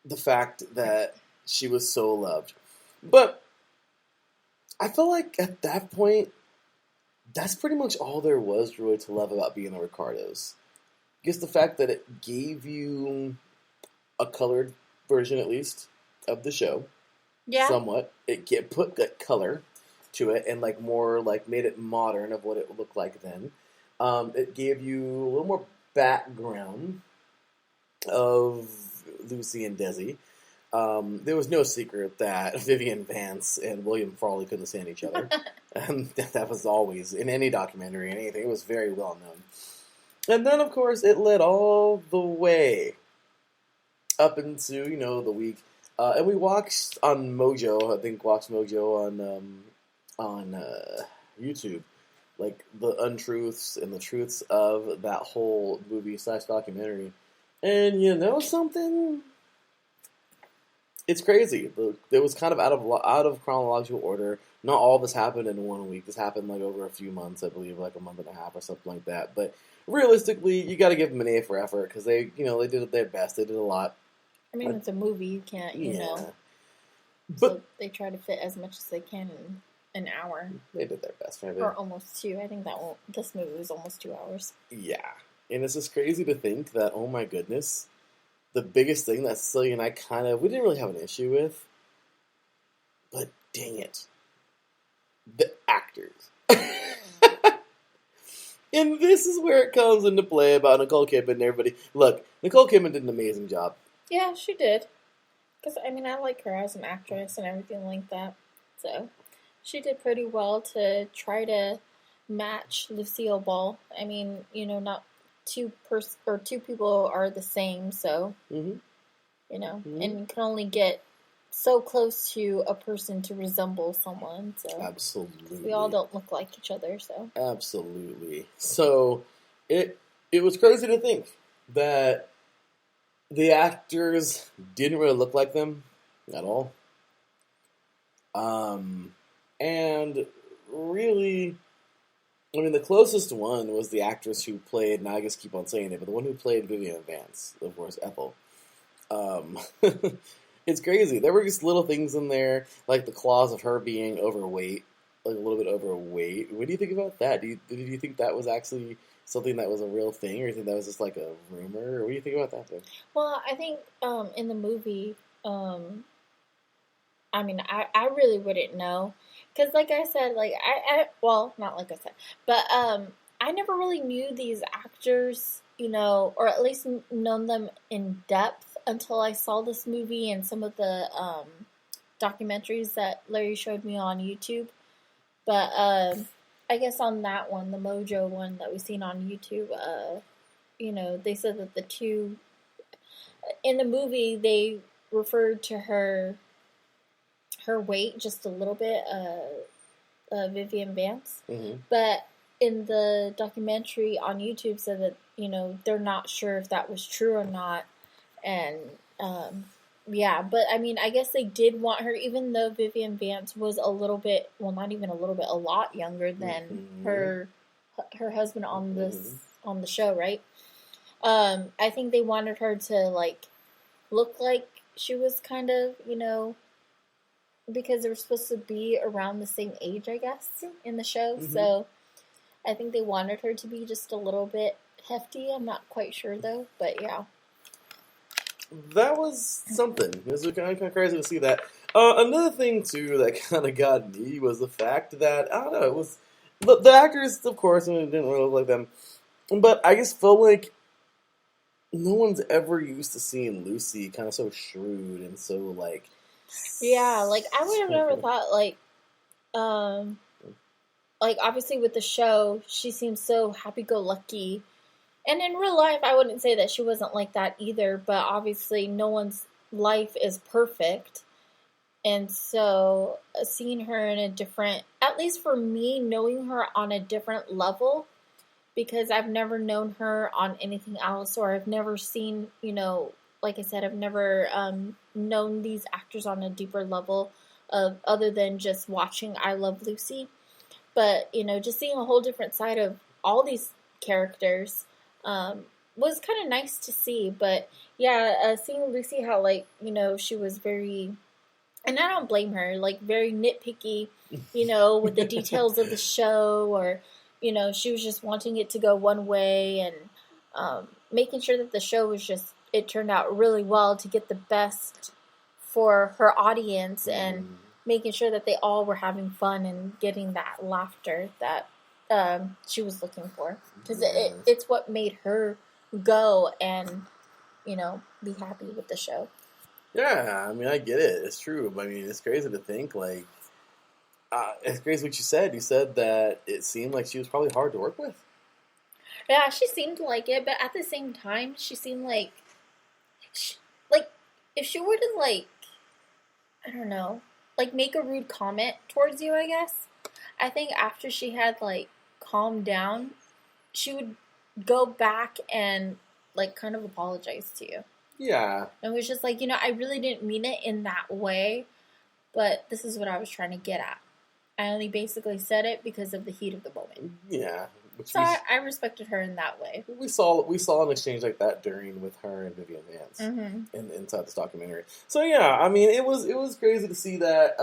[SPEAKER 1] the fact that she was so loved. But I feel like at that point, that's pretty much all there was really to love about being the Ricardos. Just the fact that it gave you a colored version, at least, of the show.
[SPEAKER 2] Yeah.
[SPEAKER 1] Somewhat. It put that color to it and like more like made it modern of what it looked like then. It gave you a little more background of Lucy and Desi. There was no secret that Vivian Vance and William Frawley couldn't stand each other. And that was always, in any documentary, anything, it was very well known. And then, of course, it led all the way up into, the week. And we watched on Mojo, I think watched Mojo on YouTube, like the untruths and the truths of that whole movie / documentary. And you know something? It's crazy. It was kind of out of chronological order. Not all this happened in 1 week. This happened like over a few months, I believe, like a month and a half or something like that. But realistically, you got to give them an A for effort because they did their best. They did a lot.
[SPEAKER 2] I mean, it's a movie. You can't, know.
[SPEAKER 1] But
[SPEAKER 2] so they try to fit as much as they can in an hour.
[SPEAKER 1] They did their best, maybe.
[SPEAKER 2] Or almost 2. I think this movie was almost 2 hours.
[SPEAKER 1] Yeah. And it's just crazy to think that, oh my goodness, the biggest thing that Cecilia and I we didn't really have an issue with, but dang it, the actors. And this is where it comes into play about Nicole Kidman and everybody. Look, Nicole Kidman did an amazing job.
[SPEAKER 2] Yeah, she did. Because, I mean, I like her as an actress and everything like that. So, she did pretty well to try to match Lucille Ball. I mean, not two people are the same, so, and you can only get so close to a person to resemble someone, so.
[SPEAKER 1] Absolutely.
[SPEAKER 2] We all don't look like each other, so.
[SPEAKER 1] Absolutely. So, it was crazy to think that the actors didn't really look like them at all. And really, I mean, the closest one was the actress who played, and I just keep on saying it, but the one who played Vivian Vance, of course, Ethel. It's crazy. There were just little things in there, like the clause of her being overweight, like a little bit overweight. What do you think about that? Did you think that was actually something that was a real thing, or do you think that was just like a rumor? Or what do you think about that thing?
[SPEAKER 2] Well, I think in the movie, I mean, I really wouldn't know. Because like I said, like, well, not like I said, but I never really knew these actors, or at least known them in depth until I saw this movie and some of the documentaries that Larry showed me on YouTube. But I guess on that one, the Mojo one that we've seen on YouTube, they said that the two, in the movie, they referred to her weight just a little bit, Vivian Vance. Mm-hmm. But in the documentary on YouTube said that, they're not sure if that was true or not. And, yeah, but I mean, I guess they did want her, even though Vivian Vance was a little bit, well, not even a little bit, a lot younger than her husband on on the show, right? I think they wanted her to, like, look like she was kind of, because they were supposed to be around the same age, I guess, in the show. Mm-hmm. So I think they wanted her to be just a little bit hefty. I'm not quite sure, though, but yeah.
[SPEAKER 1] That was something. It was kind of crazy to see that. Another thing, too, that kind of got me was the fact that, I don't know, it was... The actors, of course, didn't really look like them. But I just felt like no one's ever used to seeing Lucy kind of so shrewd and so, like...
[SPEAKER 2] Yeah, like, I would have never thought, like, obviously with the show, she seems so happy-go-lucky. And in real life, I wouldn't say that she wasn't like that either, but obviously no one's life is perfect. And so seeing her in a different, at least for me, knowing her on a different level, because I've never known her on anything else, or I've never seen, like I said, I've never known these actors on a deeper level of other than just watching I Love Lucy. but, just seeing a whole different side of all these characters was kind of nice to see. But, yeah, seeing Lucy, how, like, she was very, and I don't blame her, like, very nitpicky, with the details of the show, or, she was just wanting it to go one way, and making sure that the show was just, it turned out really well to get the best for her audience, and making sure that they all were having fun and getting that laughter that she was looking for. Because it's what made her go and, be happy with the show.
[SPEAKER 1] Yeah, I mean, I get it. It's true. I mean, it's crazy to think, like, it's crazy what you said. You said that it seemed like she was probably hard to work with.
[SPEAKER 2] Yeah, she seemed like it, but at the same time, she seemed like, if she were to, like, I don't know, like, make a rude comment towards you, I guess, I think after she had, like, calmed down, she would go back and, like, kind of apologize to you.
[SPEAKER 1] Yeah.
[SPEAKER 2] And it was just like, I really didn't mean it in that way, but this is what I was trying to get at. I only basically said it because of the heat of the moment.
[SPEAKER 1] Yeah.
[SPEAKER 2] So I respected her in that way.
[SPEAKER 1] We saw an exchange like that with her and Vivian Vance inside this documentary. So yeah, I mean, it was crazy to see that.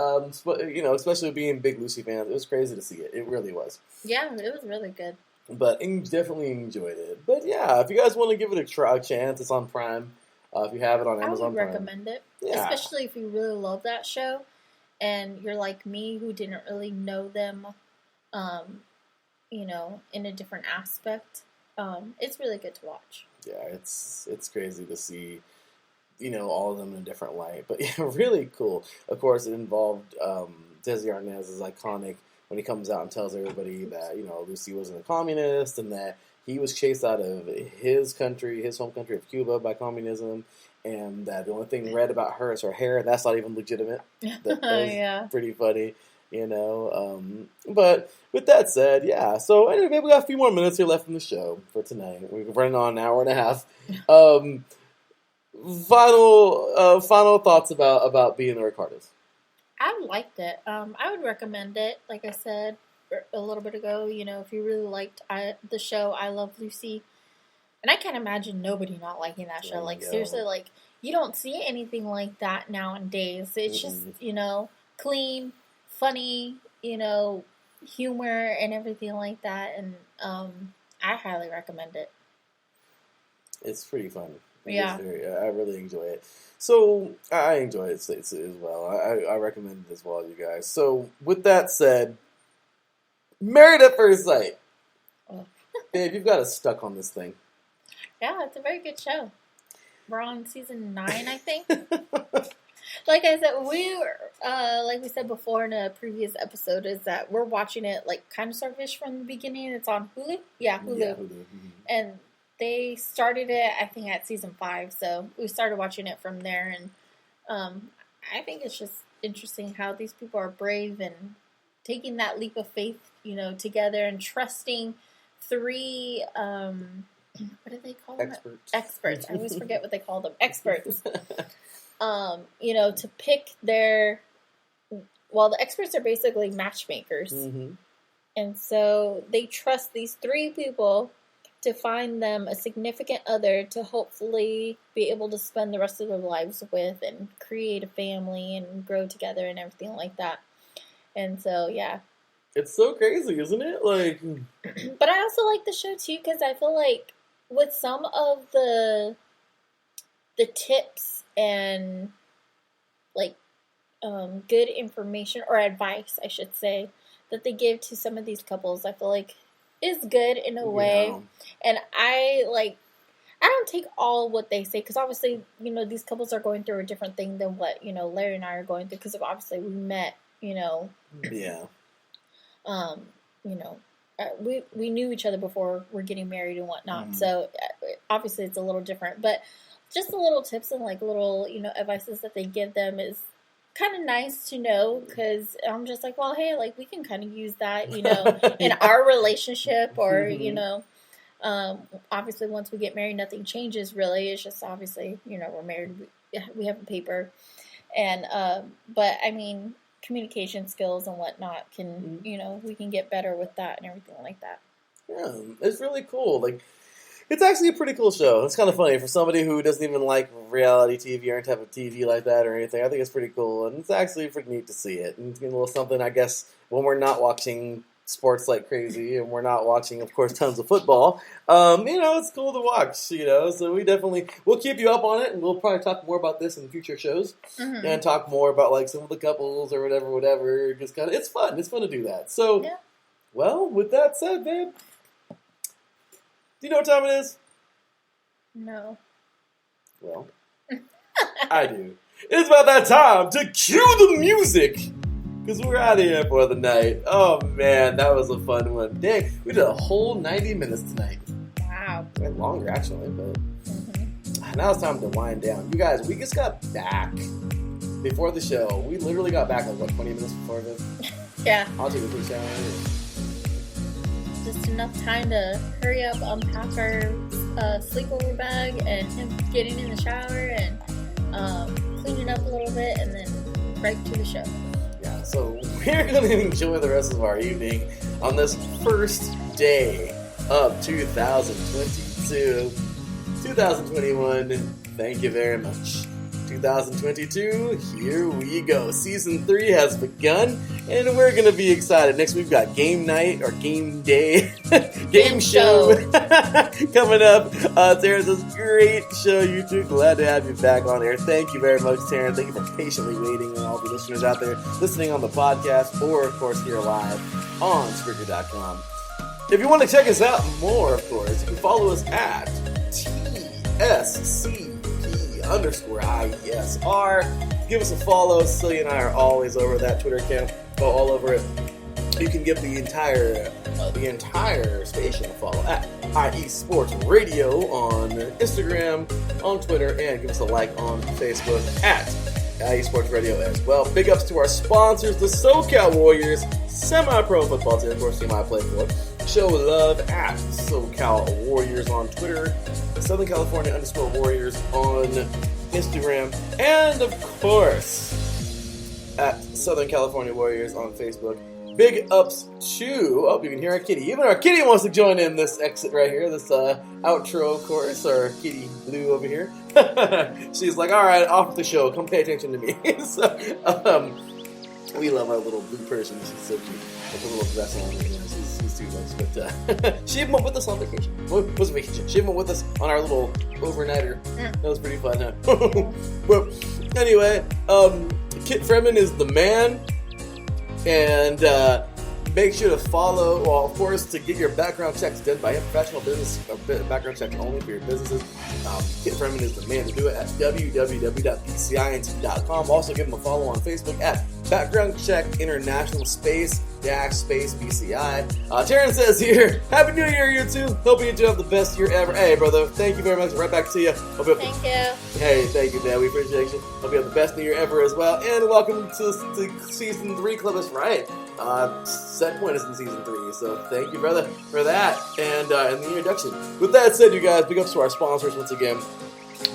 [SPEAKER 1] Especially being big Lucy fans, it was crazy to see it. It really was.
[SPEAKER 2] Yeah, it was really good.
[SPEAKER 1] But definitely enjoyed it. But yeah, if you guys want to give it a chance, it's on Prime. If you have it on Amazon Prime,
[SPEAKER 2] I would recommend it,
[SPEAKER 1] yeah.
[SPEAKER 2] Especially if you really love that show, and you're like me who didn't really know them. In a different aspect. It's really good to watch.
[SPEAKER 1] Yeah, it's crazy to see, all of them in a different light. But yeah, really cool. Of course, it involved Desi Arnaz is iconic when he comes out and tells everybody that, Lucy wasn't a communist and that he was chased out of his country, his home country of Cuba, by communism, and that the only thing red about her is her hair, and that's not even legitimate. That was pretty funny. But with that said, yeah. So anyway, we got a few more minutes here left in the show for tonight. We're running on an hour and a half. Final thoughts about being the Ricardos.
[SPEAKER 2] I liked it. I would recommend it. Like I said a little bit ago, if you really liked the show, I Love Lucy, and I can't imagine nobody not liking that show. Like seriously, like you don't see anything like that nowadays. It's just clean, funny, humor and everything like that, and I highly recommend it.
[SPEAKER 1] It's pretty fun.
[SPEAKER 2] Yeah.
[SPEAKER 1] I really enjoy it. So, I enjoy it as well. I recommend it as well, you guys. So, with that said, Married at First Sight.
[SPEAKER 2] Oh.
[SPEAKER 1] Babe, you've got us stuck on this thing.
[SPEAKER 2] Yeah, it's a very good show. We're on season 9, I think. Like I said, like we said before in a previous episode, is that we're watching it like kind of sort-of-ish from the beginning. It's on Hulu. Yeah, Hulu.
[SPEAKER 1] Yeah, Hulu. Mm-hmm.
[SPEAKER 2] And they started it, I think, at season 5. So we started watching it from there. And I think it's just interesting how these people are brave and taking that leap of faith, together and trusting 3, what do they call them? Experts. I always forget what they call them. Experts. To pick the experts are basically matchmakers. Mm-hmm. And so they trust these 3 people to find them a significant other to hopefully be able to spend the rest of their lives with and create a family and grow together and everything like that. And so, yeah.
[SPEAKER 1] It's so crazy, isn't it? Like,
[SPEAKER 2] but I also like the show too because I feel like with some of the tips and like good information or advice, I should say, that they give to some of these couples, I feel like is good in a way. And I don't take all what they say because obviously, these couples are going through a different thing than what, Larry and I are going through because obviously we met,
[SPEAKER 1] Yeah.
[SPEAKER 2] We knew each other before we're getting married and whatnot. Mm-hmm. So obviously it's a little different, but just the little tips and like little, advices that they give them is kind of nice to know because I'm just like, well, hey, like we can kind of use that, in our relationship or, mm-hmm. Obviously once we get married, nothing changes really. It's just obviously, we're married, we have a paper and, but I mean, communication skills and whatnot can, we can get better with that and everything like that.
[SPEAKER 1] Yeah, it's really cool. Like, it's actually a pretty cool show. It's kind of funny for somebody who doesn't even like reality TV or any type of TV like that or anything. I think it's pretty cool, and it's actually pretty neat to see it. And it's a little something, I guess, when we're not watching sports like crazy and we're not watching, of course, tons of football. It's cool to watch. So we'll keep you up on it, and we'll probably talk more about this in future shows and talk more about like some of the couples or whatever. Just kind of, it's fun. It's fun to do that. So, well, with that said, babe. Do you know what time it is?
[SPEAKER 2] No.
[SPEAKER 1] Well, I do. It's about that time to cue the music. Because we're out of here for the night. Oh, man, that was a fun one. Dang, we did a whole 90 minutes tonight.
[SPEAKER 2] Wow.
[SPEAKER 1] Went longer, actually, but now it's time to wind down. You guys, we just got back before the show. We literally got back, 20 minutes before this?
[SPEAKER 2] Yeah.
[SPEAKER 1] I'll take a quick shower.
[SPEAKER 2] Just enough time to hurry up, unpack our sleepover bag, and him getting in the shower and cleaning up a little bit, and then right to the show.
[SPEAKER 1] Yeah, so we're going to enjoy the rest of our evening on this first day of 2022. 2021, thank you very much. 2022, here we go. Season 3 has begun, and we're going to be excited. Next we've got game night, or game day, game show coming up. Terrence, this great show, you two. Glad to have you back on air. Thank you very much, Terrence. Thank you for patiently waiting, and all the listeners out there listening on the podcast, or, of course, here live on Spreaker.com. If you want to check us out more, of course, you can follow us at TSCP_IESR. Give us a follow. Cecilia and I are always over that Twitter account. Go all over it. You can give the entire station a follow at IE Sports Radio on Instagram, on Twitter, and give us a like on Facebook at IE Sports Radio as well. Big ups to our sponsors, the SoCal Warriors, semi-pro football team, of course, team I play for. Show love at SoCal Warriors on Twitter, Southern California _Warriors on Instagram, and of course at Southern California Warriors on Facebook. Big ups to, you can hear our kitty. Even our kitty wants to join in this exit right here, this outro, of course, our kitty Blue over here. She's like, all right, off the show, come pay attention to me. So, we love our little blue person. She's so cute. With a little dress on. She's too nice. But she even went with us on vacation. What was a vacation? She even went with us on our little overnighter. That was pretty fun, huh? But anyway, Kit Freeman is the man. And make sure to follow, well, of course, to get your background checks done by a professional business, background checks only for your businesses. Kit Freeman is the man to do it at www.bcint.com. Also, give him a follow on Facebook at Background Check International BCI. Terrence says here, Happy New Year, you two. Hoping you two have the best year ever. Hey, brother, thank you very much. Right back to you.
[SPEAKER 2] Thank you.
[SPEAKER 1] Hey, thank you, Dad. We appreciate you. Hope you have the best New Year ever as well. And welcome to Season 3 Club. That's right. Set Point is in Season 3, so thank you, brother, for that. And the introduction. With that said, you guys, big ups to our sponsors once again.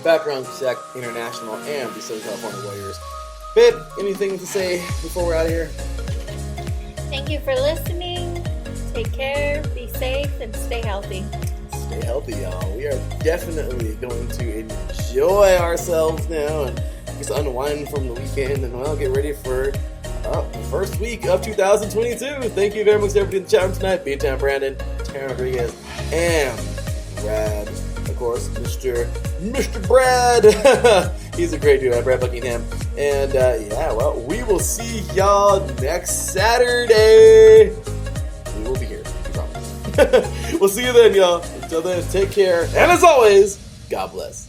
[SPEAKER 1] Background Check International and the Southern California Warriors. Babe, anything to say before we're out of here?
[SPEAKER 2] Thank you for listening. Take care, be safe, and stay healthy.
[SPEAKER 1] Stay healthy, y'all. We are definitely going to enjoy ourselves now and just unwind from the weekend and, well, get ready for the first week of 2022. Thank you very much to everybody in the chat room tonight. Being Tam Brandon, Taryn Rodriguez, and Brad. Of course, Mr. Brad. He's a great dude, Brad Buckingham. And, we will see y'all next Saturday. We will be here, I promise. We'll see you then, y'all. Until then, take care. And as always, God bless.